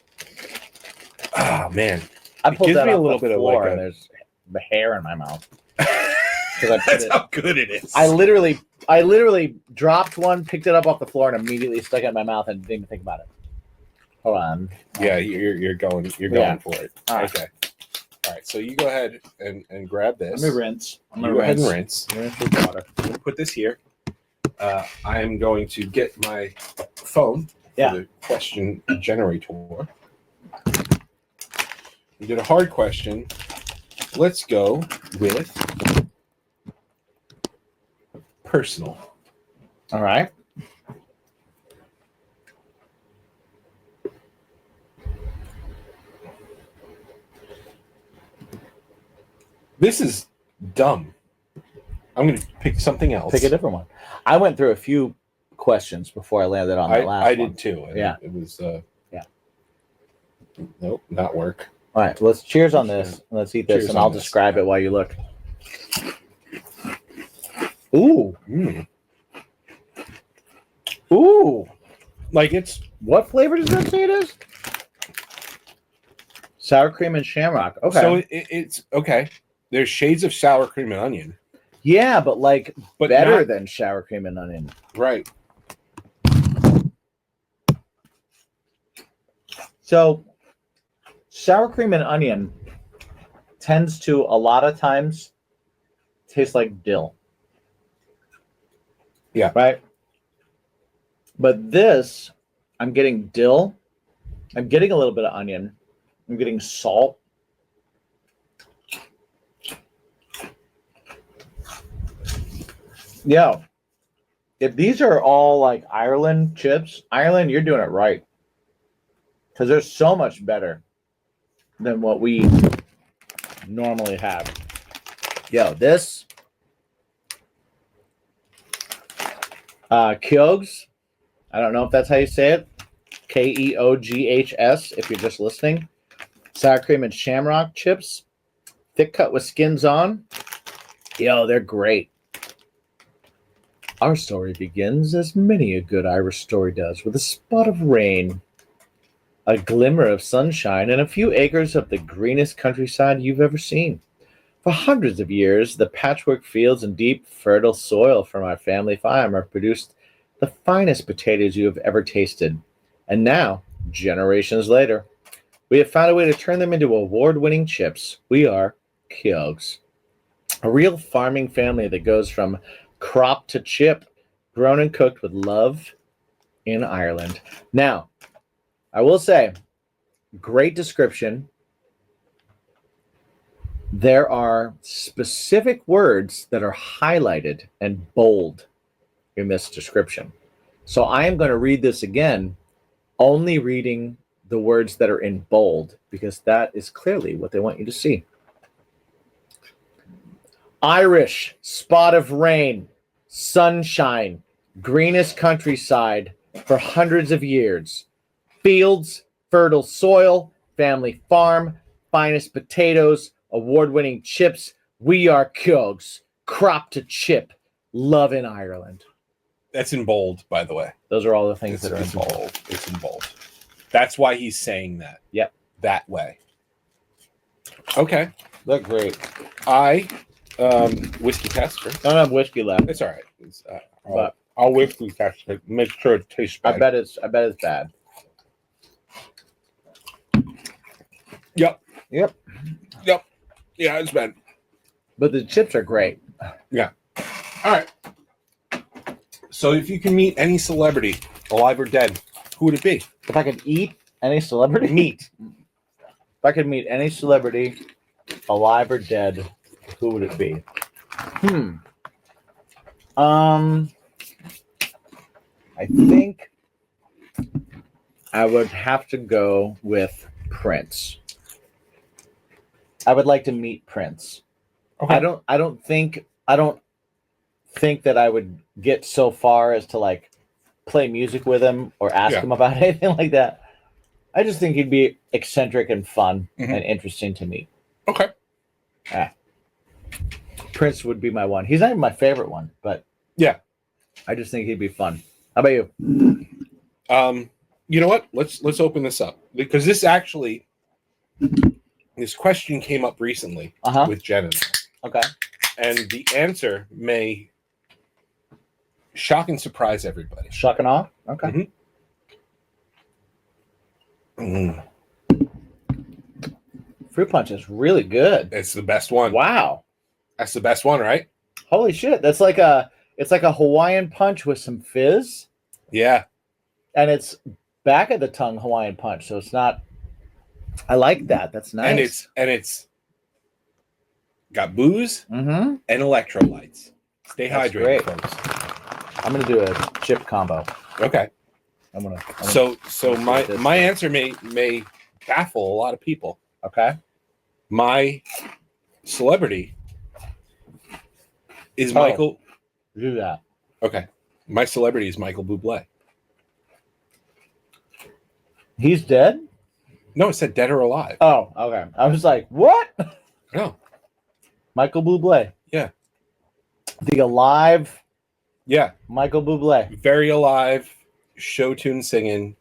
man. I pulled that a little bit of like and there's the hair in my mouth. That's how good it is. I literally dropped one, picked it up off the floor, and immediately stuck it in my mouth and didn't even think about it. Hold on. Yeah, you're going for it. Okay. All right, so you go ahead and grab this. Let me rinse. I'm going to go ahead and rinse. With water. I'm going to put this here. I'm going to get my phone for the question generator. We did a hard question. Let's go with personal. All right. This is dumb. I'm going to pick something else. Pick a different one. I went through a few questions before I landed on the last one. I did too. Yeah. It was, nope, not work. All right, let's cheers on this. Let's eat this, and I'll describe it while you look. Ooh. Mm. Ooh. Like it's... What flavor does that say it is? Sour cream and shamrock. Okay. So it's okay. There's shades of sour cream and onion. Yeah, but better than sour cream and onion. Right. So sour cream and onion tends to a lot of times taste like dill. Yeah. Right? But this, I'm getting dill. I'm getting a little bit of onion. I'm getting salt. Yeah. If these are all like Ireland chips, Ireland, you're doing it right. Because they're so much better than what we normally have. Yo, this Keoghs, I don't know if that's how you say it. Keoghs, if you're just listening. Sour cream and shamrock chips. Thick cut with skins on. Yo, they're great. Our story begins as many a good Irish story does, with a spot of rain, a glimmer of sunshine, and a few acres of the greenest countryside you've ever seen. For hundreds of years, the patchwork fields and deep, fertile soil from our family farm have produced the finest potatoes you have ever tasted. And now, generations later, We have found a way to turn them into award-winning chips. We are Kyogs, a real farming family that goes from crop to chip, grown and cooked with love in Ireland. Now, I will say, great description. There are specific words that are highlighted and bold in this description. So I am going to read this again, only reading the words that are in bold, because that is clearly what they want you to see. Irish, spot of rain, sunshine, greenest countryside for hundreds of years. Fields, fertile soil, family farm, finest potatoes, award-winning chips. We are Kyogs, crop to chip, love in Ireland. That's in bold, by the way. Those are all the things that are in bold. It's in bold. That's why he's saying that. Yep. That way. Okay. Look great. Whiskey tester. I don't have whiskey left. It's all right. But I'll whiskey test it. Make sure it tastes bad. I bet it's bad. Yep. Yep. Yeah, it's bad. But the chips are great. Yeah. All right. So if you can meet any celebrity, alive or dead, who would it be? If I could eat any celebrity? Meat. If I could meet any celebrity, alive or dead, who would it be? I think I would have to go with Prince. I would like to meet Prince. Okay. I don't think that I would get so far as to like play music with him or ask him about anything like that. I just think he'd be eccentric and fun and interesting to meet. Okay. Yeah. Prince would be my one. He's not even my favorite one, but yeah, I just think he'd be fun. How about you? You know what? Let's open this up, because this question came up recently with Jen and I. Okay. And the answer may shock and surprise everybody. Shock and awe? Okay. Fruit punch is really good. It's the best one. Wow. That's the best one, right? Holy shit. It's like a Hawaiian punch with some fizz. Yeah. And it's back of the tongue Hawaiian punch, so it's not. I like that. That's nice. And it's got booze and electrolytes. Stay hydrated, folks. I'm gonna do a chip combo. Okay. So my answer may baffle a lot of people. Okay. My celebrity is Michael. Do that. Okay. My celebrity is Michael Bublé. He's dead? No, it said dead or alive. Oh, okay. I was like, what? No. Michael Bublé. Yeah. The alive. Yeah. Michael Bublé. Very alive, show tune singing,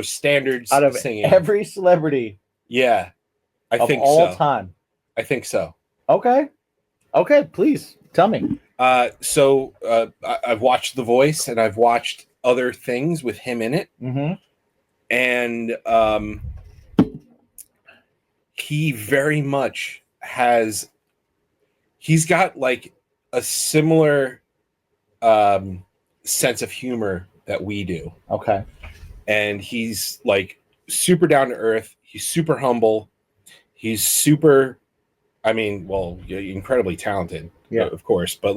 standards out of singing. Every celebrity. Yeah. I think so. All time. I think so. Okay. Okay, please tell me. So I've watched The Voice and I've watched other things with him in it. And he very much he's got like a similar sense of humor that we do. Okay. And he's like super down to earth. He's super humble. He's super, incredibly talented, of course. But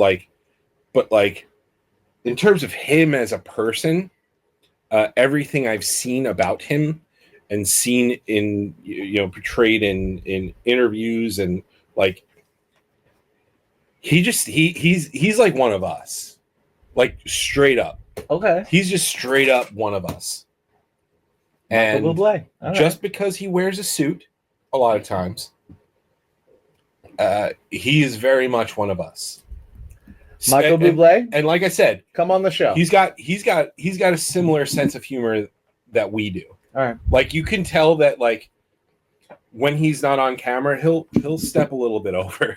in terms of him as a person, everything I've seen about him and seen in, portrayed in interviews and like, he's like one of us, like straight up. Okay. He's just straight up one of us. And just because he wears a suit a lot of times, he is very much one of us. Michael Bublé, and like I said, come on the show. He's got a similar sense of humor that we do. All right. Like you can tell that like when he's not on camera, he'll step a little bit over.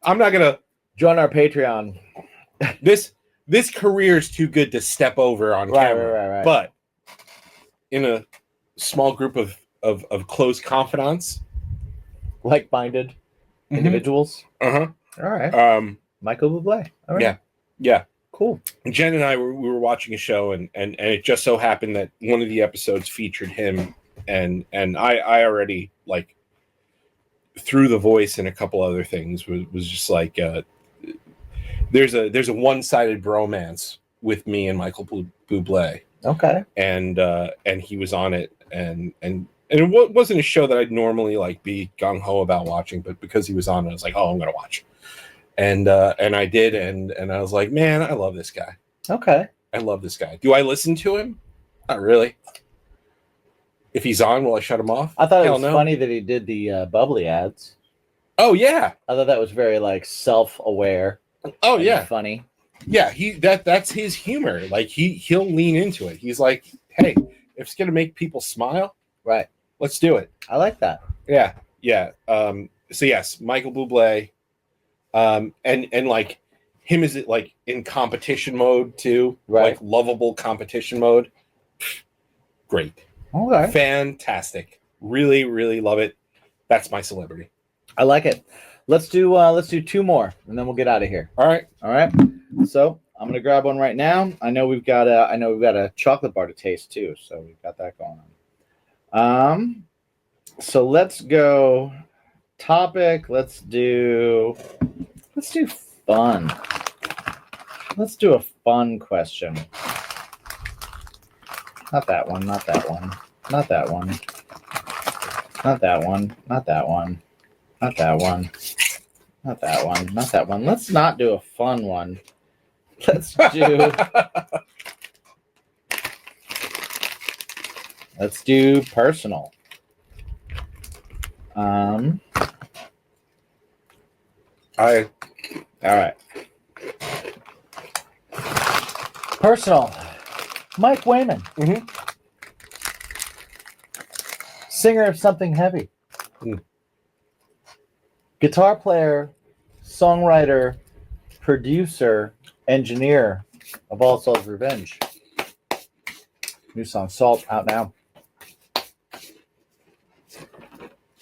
I'm not gonna join our Patreon. This career is too good to step over on camera. Right. But in a small group of close confidants, like-minded individuals. Uh-huh. All right. Michael Bublé. All right. Yeah. Cool. Jen and I we were watching a show, and it just so happened that one of the episodes featured him, and I already, like, through the voice and a couple other things was just like there's a one-sided bromance with me and Michael Bublé. Okay. And he was on it, and it wasn't a show that I'd normally like be gung ho about watching, but because he was on it, I was like, oh, I'm gonna watch. And I did, and I was like, man, I love this guy. Okay. I love this guy. Do I listen to him? Not really. If he's on, will I shut him off? I thought it was funny that he did the bubbly ads. Oh yeah. I thought that was very like self-aware. Oh yeah. Funny. Yeah, that's his humor. Like he'll lean into it. He's like, hey, if it's gonna make people smile, right, let's do it. I like that. Yeah. So yes, Michael Bublé, and like him is it like in competition mode too, right? Like lovable competition mode. Great. Okay. Fantastic. Really, really love it. That's my celebrity. I like it. Let's do 2 more, and then we'll get out of here. All right. So I'm gonna grab one right now. I know we've got a chocolate bar to taste too, so we've got that going on. So let's go topic. Let's do fun. Let's do a fun question. Not that one. Not that one. Not that one. Not that one. Not that one. Not that one. Not that one. Not that one. Let's not do a fun one. Let's do personal. All right. Personal. Mike Wayman. Mm-hmm. Singer of Something Heavy. Guitar player, songwriter, producer, engineer of All Souls Revenge. New song, Salt, out now.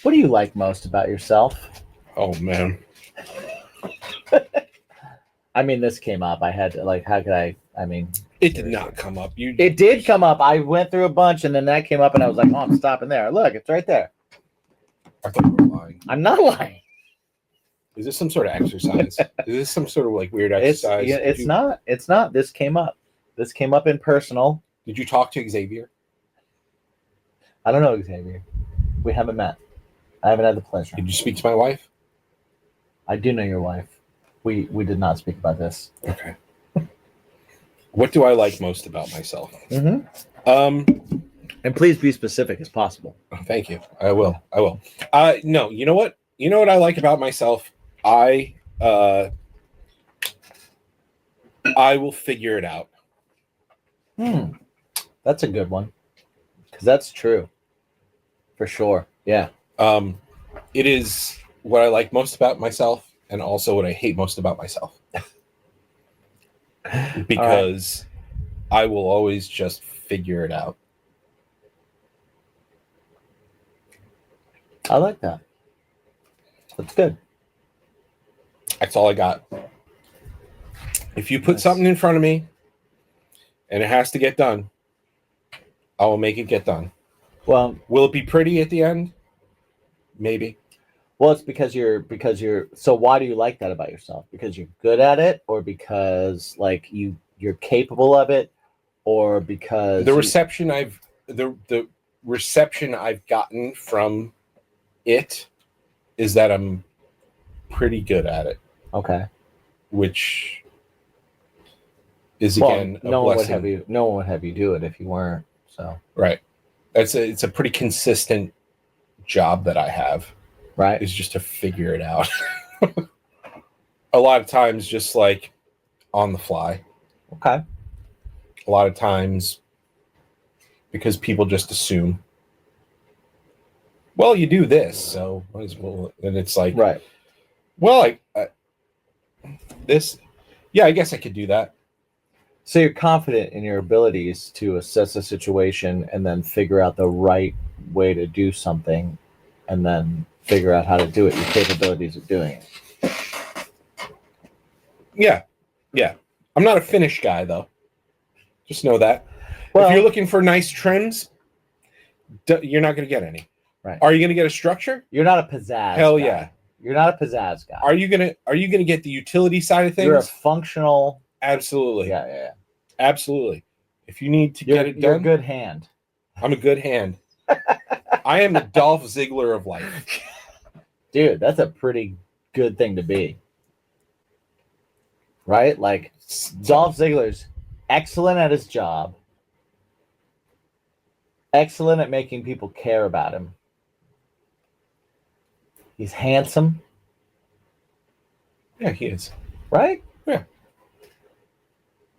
What do you like most about yourself? Oh, man. I mean, this came up. I had to, like, how could I mean... It did not come up. It did come up. I went through a bunch, and then that came up, and I was like, oh, I'm stopping there. Look, it's right there. I thought you were lying. I'm not lying. Is this some sort of exercise? Is this some sort of like weird exercise? It's not. It's not. This came up. This came up in personal. Did you talk to Xavier? I don't know Xavier. We haven't met. I haven't had the pleasure. Did you speak to my wife? I do know your wife. We did not speak about this. Okay. What do I like most about myself? Mm-hmm. And please be specific as possible. Thank you. I will. No, you know what? You know what I like about myself? I will figure it out. That's a good one. Because that's true. For sure. Yeah. It is what I like most about myself, and also what I hate most about myself. Because I will always just figure it out. I like that. That's good. That's all I got. If you put something in front of me and it has to get done, I will make it get done. Well, will it be pretty at the end? Maybe. Well, it's because you're so why do you like that about yourself? Because you're good at it, or because like you're capable of it, or because the reception I've gotten from it is that I'm pretty good at it. Okay. Which is again a blessing. No one would have you do it if you weren't. So right. It's a pretty consistent job that I have. Right. Is just to figure it out. A lot of times just like on the fly. Okay. A lot of times because people just assume, well, you do this, so might as well. And it's like, right. Well, this, yeah, I guess I could do that. So you're confident in your abilities to assess a situation and then figure out the right way to do something and then figure out how to do it, your capabilities of doing it. Yeah. Yeah. I'm not a finish guy, though. Just know that. Well, if you're looking for nice trims, you're not going to get any. Right. Are you going to get a structure? You're not a pizzazz Hell guy. yeah. You're not a pizzazz guy. Are you gonna get the utility side of things? You're a functional. Absolutely. Yeah. Absolutely. If you need to get it done, you're a good hand. I'm a good hand. I am the Dolph Ziggler of life. Dude, that's a pretty good thing to be. Right? Like, Dolph Ziggler's excellent at his job. Excellent at making people care about him. He's handsome. Yeah, he is. Right? Yeah.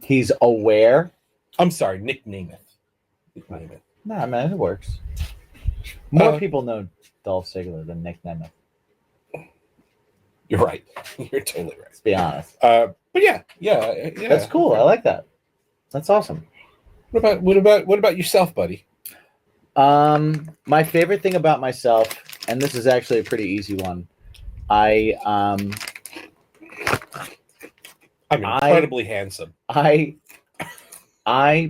He's aware. I'm sorry, Nick Nemeth. Nah, man, it works. More people know Dolph Ziggler than Nick Nemeth. You're right. You're totally right. Let's be honest. But yeah. That's cool. I like that. That's awesome. What about yourself, buddy? My favorite thing about myself, and this is actually a pretty easy one. I'm incredibly handsome. I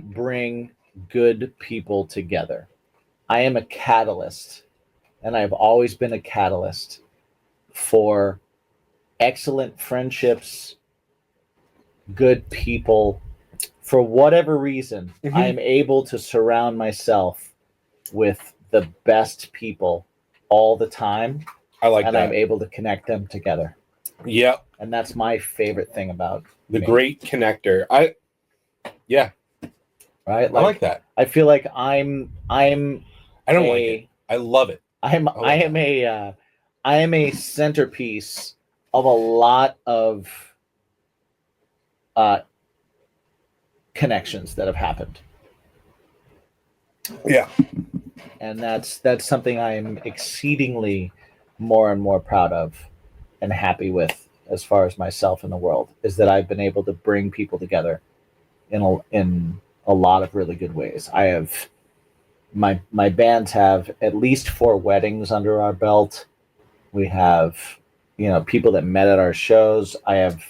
bring good people together. I am a catalyst, and I've always been a catalyst for excellent friendships, good people. For whatever reason, I am able to surround myself with the best people all the time. I like that. And I'm able to connect them together. Yep. And that's my favorite thing about the great connector. Right? I like that. I feel like I don't like it. I love it. I am a centerpiece of a lot of connections that have happened. Yeah. And that's something I am exceedingly more and more proud of and happy with as far as myself in the world, is that I've been able to bring people together in a lot of really good ways. I have my bands have at least 4 weddings under our belt. We have, people that met at our shows. I've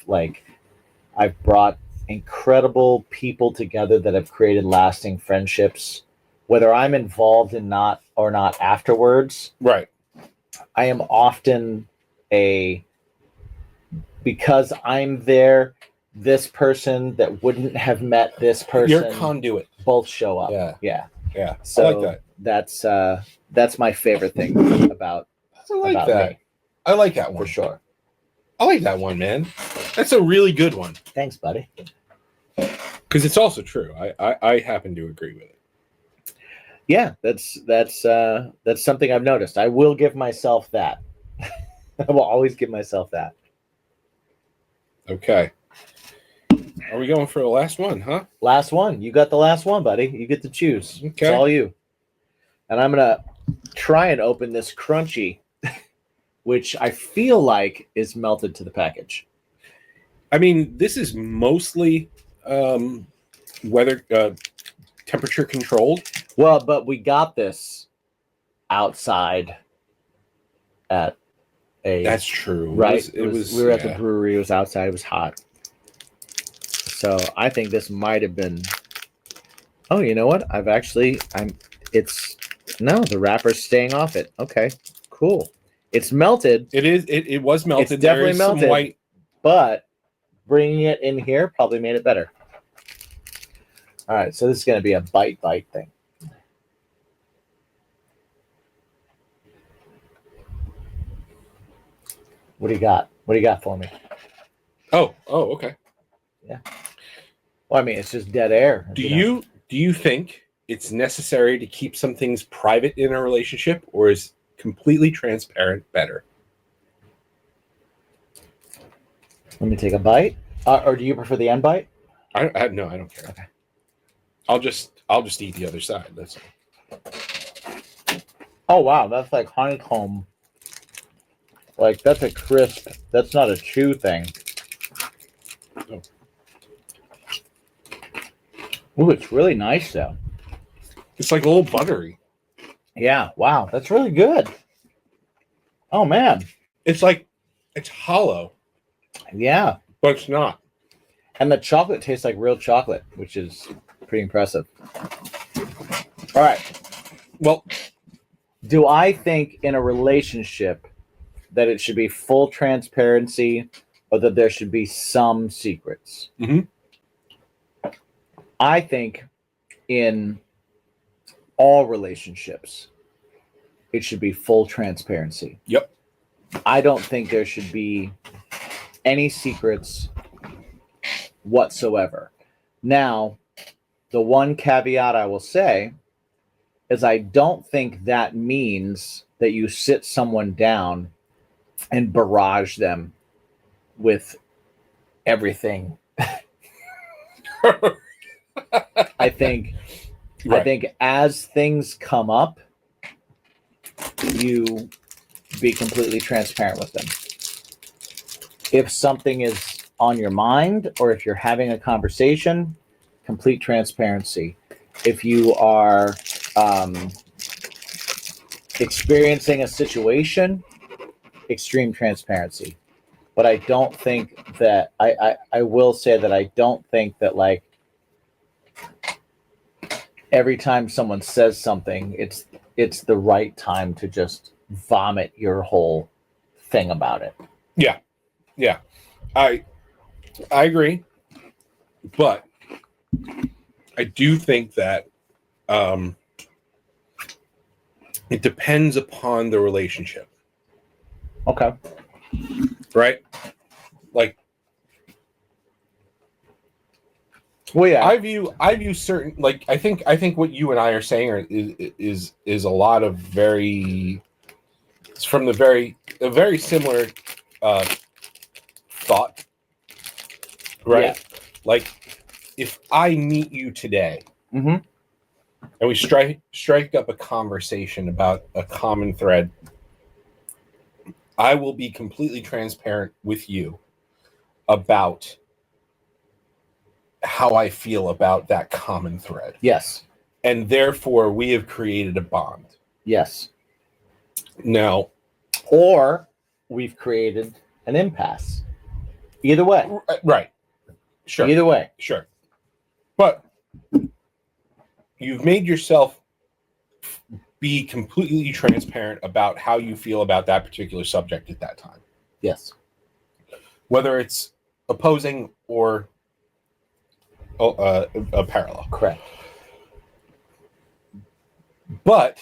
brought incredible people together that have created lasting friendships, whether I'm involved in not afterwards. Right. I am often because I'm there, this person that wouldn't have met this person. You're a conduit. Both show up. Yeah. So I like that. That's my favorite thing about me. I like that one for sure. I like that one, man. That's a really good one. Thanks, buddy. Because it's also true. I happen to agree with it. Yeah, that's something I've noticed. I will give myself that. I will always give myself that. Okay. Are we going for the last one, huh? Last one. You got the last one, buddy. You get to choose. Okay. It's all you. And I'm gonna try and open this crunchy, which I feel like is melted to the package. I mean, this is mostly weather temperature controlled. Well, but we got this outside at a. That's true. Right? It was we were at the brewery. It was outside. It was hot. So I think this might have been. Oh, you know what? The wrapper's staying off it. Okay, cool. It's melted. It is. It was melted. It's definitely melted. Some white, but bringing it in here probably made it better. All right, so this is going to be a bite thing. What do you got? What do you got for me? Oh, okay. Yeah. Well, I mean, it's just dead air. Do you think it's necessary to keep some things private in a relationship, or is completely transparent better? Let me take a bite. Or do you prefer the end bite? No, I don't care. Okay. I'll just eat the other side. That's all. Oh wow, that's like honeycomb. Like that's a crisp. That's not a chew thing. Oh. Ooh, it's really nice though. It's like a little buttery. Yeah, wow, that's really good. Oh man. It's like it's hollow, Yeah. but it's not. And the chocolate tastes like real chocolate, which is pretty impressive. All right. Well, do I think in a relationship that it should be full transparency or that there should be some secrets? Mm-hmm. I think in all relationships, it should be full transparency. Yep. I don't think there should be any secrets whatsoever. Now, the one caveat I will say is I don't think that means that you sit someone down and barrage them with everything. I think as things come up, you be completely transparent with them. If something is on your mind or if you're having a conversation, complete transparency. If you are experiencing a situation, extreme transparency. But I don't think that I will say that I don't think that like every time someone says something, it's the right time to just vomit your whole thing about it. Yeah. I agree, but I do think that it depends upon the relationship. Okay. Right? Like, well, yeah. I view certain, like, I think what you and I are saying is a lot of it's from a very similar thought, right? Yeah. Like, if I meet you today, mm-hmm. and we strike up a conversation about a common thread, I will be completely transparent with you about how I feel about that common thread. Yes. And therefore, we have created a bond. Yes. Now, or we've created an impasse. Either way. Right. Sure. Either way. Sure. But you've made yourself be completely transparent about how you feel about that particular subject at that time. Yes. Whether it's opposing or a parallel. Correct. But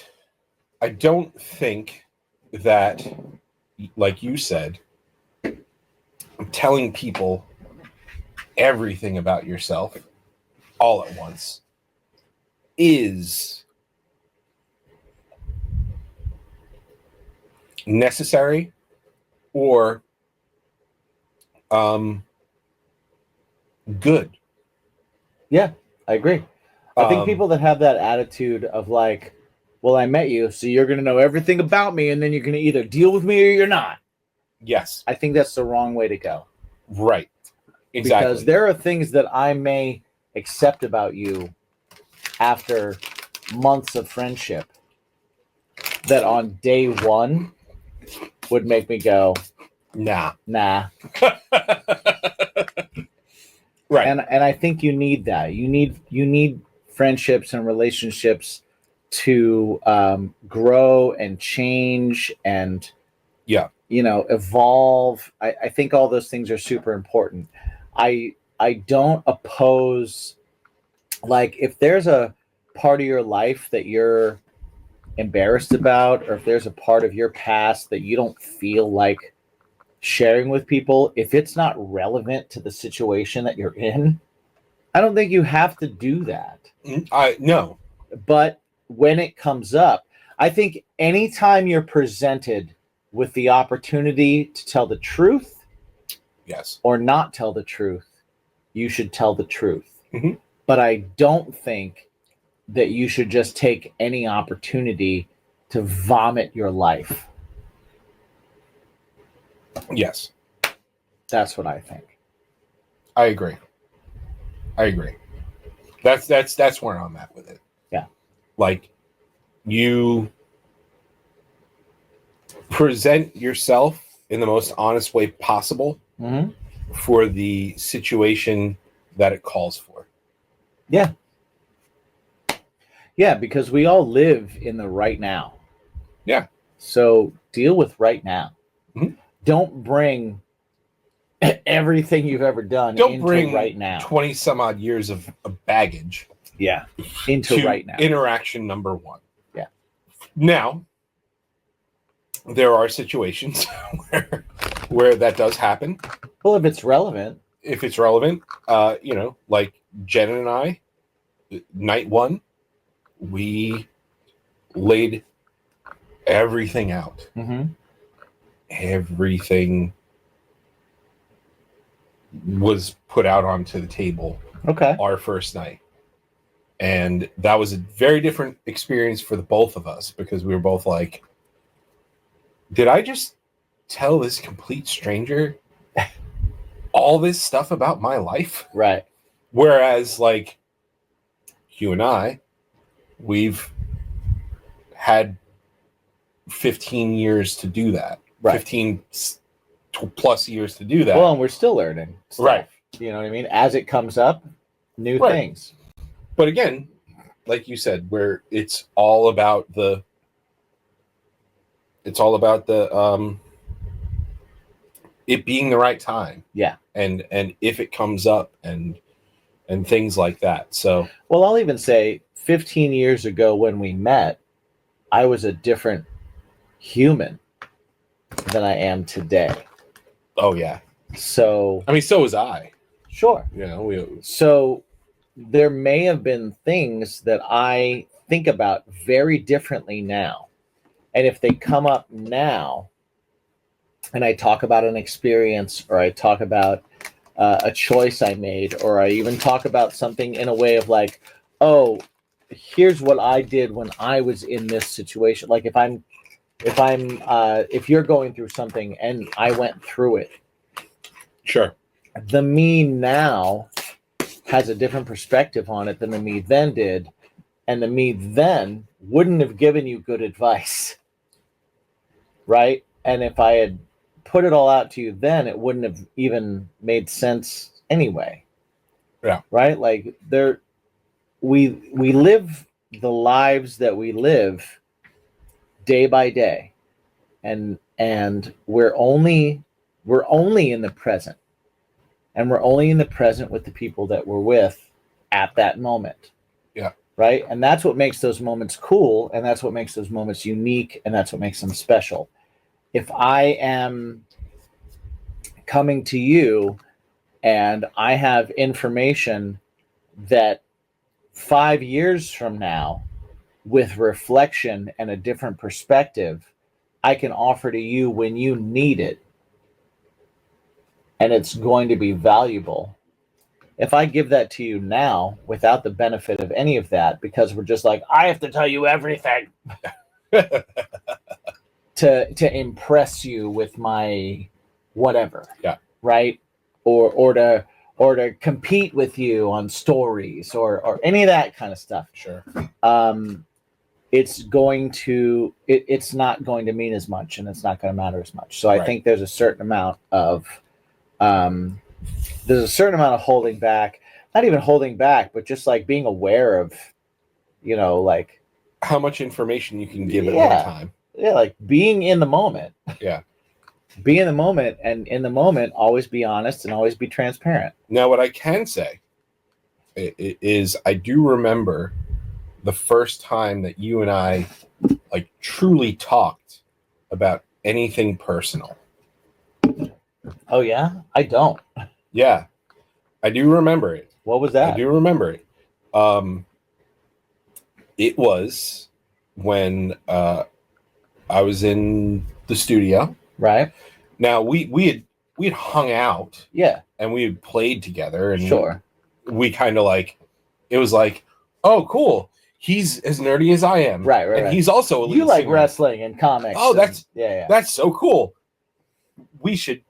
I don't think that, like you said, telling people everything about yourself all at once is necessary or good. Yeah, I agree. I think people that have that attitude of like, well, I met you, so you're going to know everything about me, and then you're going to either deal with me or you're not. Yes. I think that's the wrong way to go. Right. Exactly. Because there are things that I may accept about you after months of friendship that on day one would make me go, nah. Right. And I think you need that. You need friendships and relationships to grow and change and evolve. I think all those things are super important. I don't oppose, like, if there's a part of your life that you're embarrassed about, or if there's a part of your past that you don't feel like sharing with people, if it's not relevant to the situation that you're in, I don't think you have to do that. No. But when it comes up, I think anytime you're presented with the opportunity to tell the truth, yes, or not tell the truth, you should tell the truth. Mm-hmm. But I don't think that you should just take any opportunity to vomit your life. Yes. That's what I think. I agree. That's where I'm at with it. Yeah. Like, you present yourself in the most honest way possible for the situation that it calls for. Yeah. Yeah, because we all live in the right now. Yeah. So deal with right now. Mm-hmm. Don't bring everything you've ever done into bring right now. 20 some odd years of baggage. Yeah. Into right now. Interaction number one. Yeah. Now, there are situations where that does happen. Well, if it's relevant. If it's relevant, like Jen and I, night one, we laid everything out. Everything was put out onto the table. Okay. Our first night. And that was a very different experience for the both of us, because we were both like, did I just tell this complete stranger all this stuff about my life? Right. Whereas, like, you and I, we've had 15 years to do that. Right. 15 plus years to do that. Well, and we're still learning stuff. Right. You know what I mean? As it comes up, new things. But again, like you said, where it's all about the it being the right time. Yeah. And if it comes up and things like that. So, well, I'll even say 15 years ago when we met, I was a different human than I am today. Oh yeah. So, I mean, so was I. Sure. You know, so there may have been things that I think about very differently now. And if they come up now and I talk about an experience, or I talk about a choice I made, or I even talk about something in a way of like, oh, here's what I did when I was in this situation. Like if you're going through something and I went through it. Sure. The me now has a different perspective on it than the me then did. And the me then wouldn't have given you good advice. Right? And if I had put it all out to you then, it wouldn't have even made sense anyway. Yeah. Right? Like we live the lives that we live day by day. And we're only in the present. And we're only in the present with the people that we're with at that moment. Yeah. Right? And that's what makes those moments cool. And that's what makes those moments unique. And that's what makes them special. If I am coming to you and I have information that 5 years from now, with reflection and a different perspective, I can offer to you when you need it, and it's going to be valuable. If I give that to you now without the benefit of any of that, because we're just like, I have to tell you everything to impress you with my whatever. Yeah. Right? Or to compete with you on stories or any of that kind of stuff. Sure. It's not going to mean as much, and it's not going to matter as much. So I think there's a certain amount of holding back, not even holding back, but just like being aware of, like how much information you can give at one time. Yeah. Like being in the moment. Yeah. Be in the moment, and in the moment, always be honest and always be transparent. Now, what I can say is I do remember the first time that you and I like truly talked about anything personal. Oh yeah? I don't. Yeah. I do remember it. What was that? I do remember it. It was when I was in the studio. Right. Now we had hung out. Yeah. And we had played together, and sure. We kind of like, it was like, oh cool, he's as nerdy as I am. Right. And he's also a lead You like singer. wrestling and comics. Oh, that's that's so cool. We should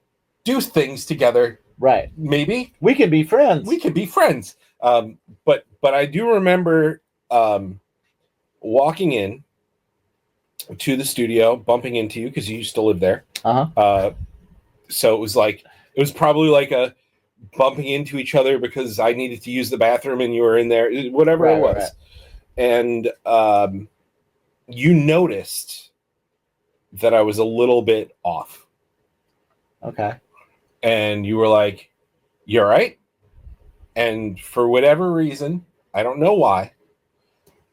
do things together Right. Maybe we could be friends. We could be friends. But I do remember walking in to the studio, bumping into you because you used to live there. So it was probably like a bumping into each other because I needed to use the bathroom and you were in there, whatever it was. Right. And you noticed that I was a little bit off. Okay. And you were like, "You all right?" And for whatever reason, I don't know why,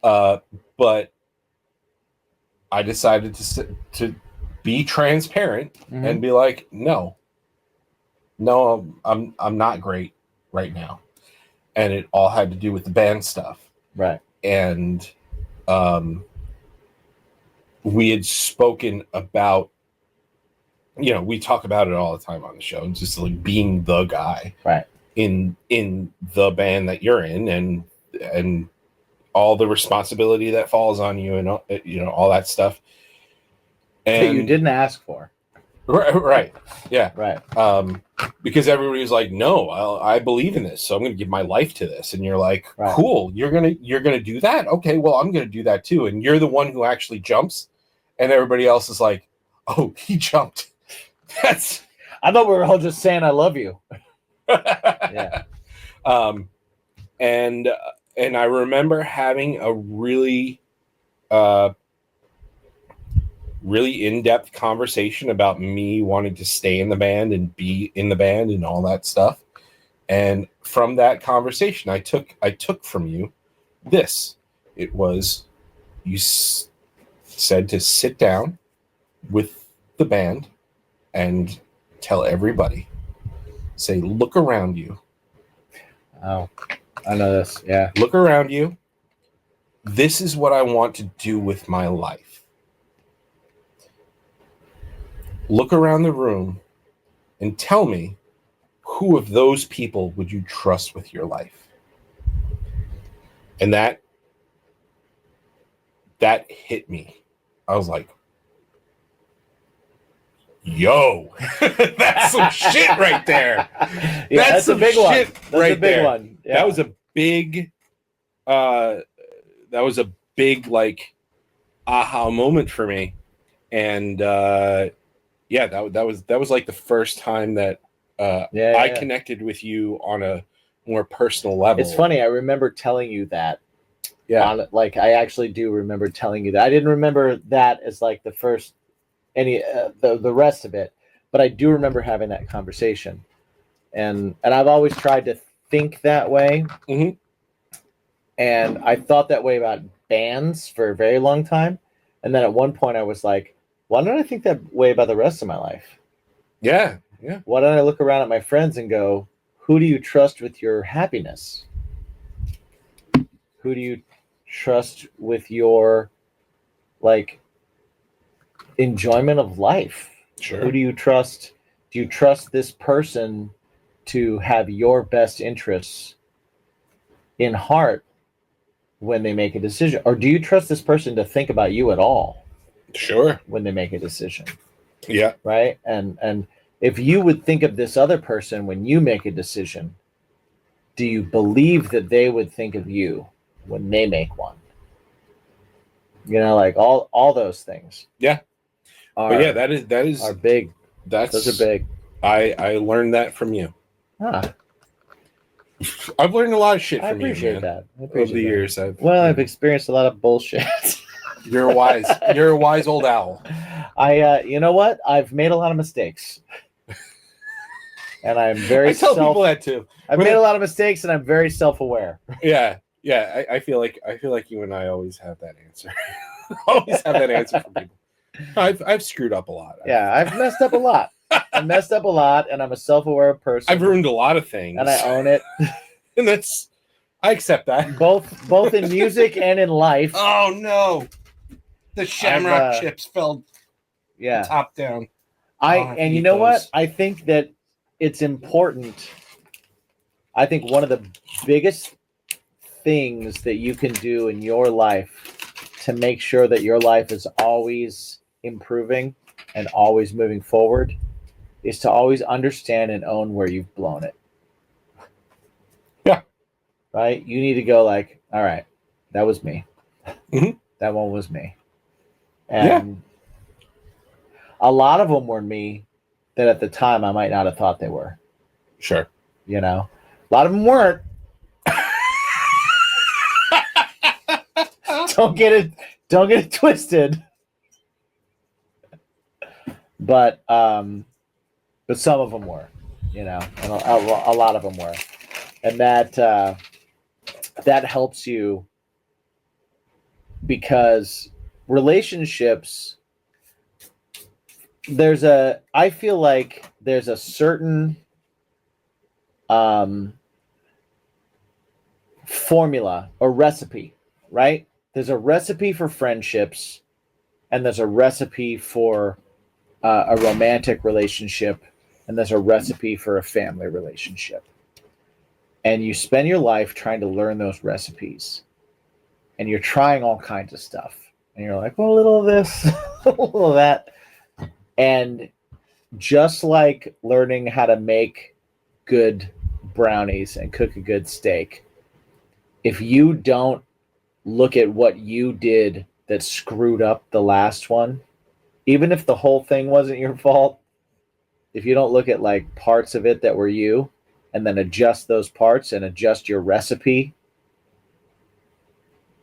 but I decided to be transparent and be like, no, I'm not great right now. And it all had to do with the band stuff. Right. And we had spoken about, we talk about it all the time on the show, just like being the guy. Right. In the band that you're in, and all the responsibility that falls on you, and all that stuff. And that you didn't ask for. Right. Yeah. Right. Because everybody was like, "No, I believe in this, so I'm going to give my life to this." And you're like, right. "Cool, you're gonna do that? Okay, well, I'm going to do that too." And you're the one who actually jumps, and everybody else is like, "Oh, he jumped." I thought we were all just saying, "I love you." Yeah. And I remember having a really really in-depth conversation about me wanting to stay in the band and be in the band and all that stuff. And from that conversation, I took from you this. It was, you said to sit down with the band and tell everybody, say, look around you. Oh, I know this. Yeah. Look around you. This is what I want to do with my life. Look around the room and tell me, who of those people would you trust with your life? And that hit me. I was like, yo, that's some shit right there. Yeah, that's a big one. That's a big one. Yeah. That was a big like aha moment for me. And that was like the first time that I connected with you on a more personal level. It's funny, I remember telling you that. Yeah. I actually do remember telling you that. I didn't remember that as like the first the rest of it, but I do remember having that conversation, and I've always tried to think that way. Mm-hmm. And I thought that way about bands for a very long time, and then at one point I was like, why don't I think that way about the rest of my life? Yeah. Why don't I look around at my friends and go, who do you trust with your happiness? Who do you trust with your like enjoyment of life? Sure. Who do you trust? Do you trust this person to have your best interests in heart when they make a decision? Or do you trust this person to think about you at all? Sure. When they make a decision. Yeah. Right? And if you would think of this other person when you make a decision, do you believe that they would think of you when they make one? Like all those things. Yeah. That is are big. Those are big. I learned that from you. I've learned a lot of shit from you, man. I appreciate that. Over the years. I've experienced a lot of bullshit. You're a wise old owl. You know what? I've made a lot of mistakes. And I'm very I tell people that too. I've made a lot of mistakes and I'm very self-aware. Yeah. I feel like you and I always have that answer. Always have that answer for people. I've screwed up a lot. I've messed up a lot. I messed up a lot, and I'm a self-aware person. I've ruined a lot of things, and I own it. And I accept that. Both in music and in life. Oh no, the Shamrock chips fell. Top down. And you know what? I think that it's important. I think one of the biggest things that you can do in your life to make sure that your life is always improving and always moving forward is to always understand and own where you've blown it. Yeah. Right? You need to go like, all right, that was me. Mm-hmm. That one was me. And a lot of them were me that at the time I might not have thought they were. Sure. You know? A lot of them weren't. Don't get it twisted. But some of them were, and a lot of them were, and that helps you because relationships. I feel like there's a certain formula or recipe, right? There's a recipe for friendships, and there's a recipe for a romantic relationship, and there's a recipe for a family relationship. And you spend your life trying to learn those recipes, and you're trying all kinds of stuff, and you're like, well, a little of this, a little of that. And just like learning how to make good brownies and cook a good steak, if you don't look at what you did that screwed up the last one, even if the whole thing wasn't your fault, if you don't look at like parts of it that were you and then adjust those parts and adjust your recipe,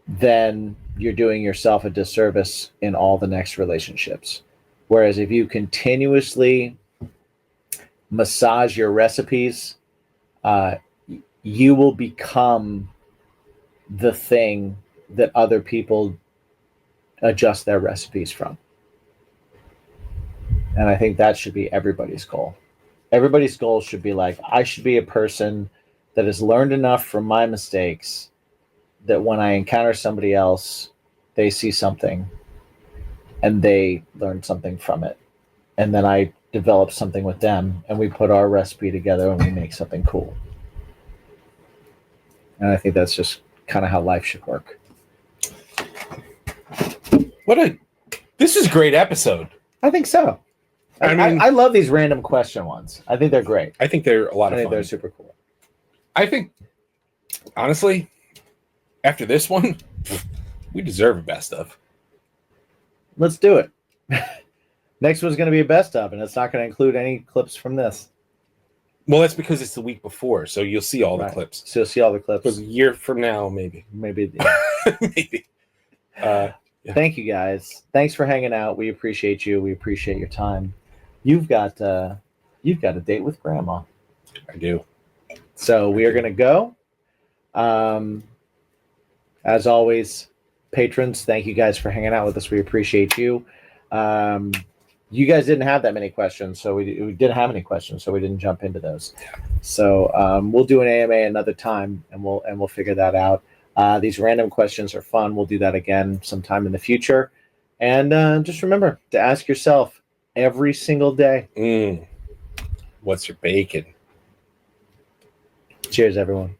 then you're doing yourself a disservice in all the next relationships. Whereas if you continuously massage your recipes, you will become the thing that other people adjust their recipes from. And I think that should be everybody's goal. Everybody's goal should be like, I should be a person that has learned enough from my mistakes that when I encounter somebody else, they see something and they learn something from it. And then I develop something with them and we put our recipe together and we make something cool. And I think that's just kind of how life should work. This is a great episode. I think so. I love these random question ones. I think they're great. I think they're a lot of fun. I think they're super cool. I think, honestly, after this one, we deserve a best of. Let's do it. Next one's going to be a best of, and it's not going to include any clips from this. Well, that's because it's the week before, so you'll see all the clips. So you'll see all the clips. Because a year from now, maybe. Yeah. Maybe. Yeah. Thank you, guys. Thanks for hanging out. We appreciate you. We appreciate your time. You've got a date with Grandma. I do. So we are going to go. As always, patrons, thank you guys for hanging out with us. We appreciate you. You guys didn't have that many questions, so we didn't have any questions, so we didn't jump into those. So we'll do an AMA another time, and we'll figure that out. These random questions are fun. We'll do that again sometime in the future. And just remember to ask yourself every single day, what's your bacon? Cheers, everyone.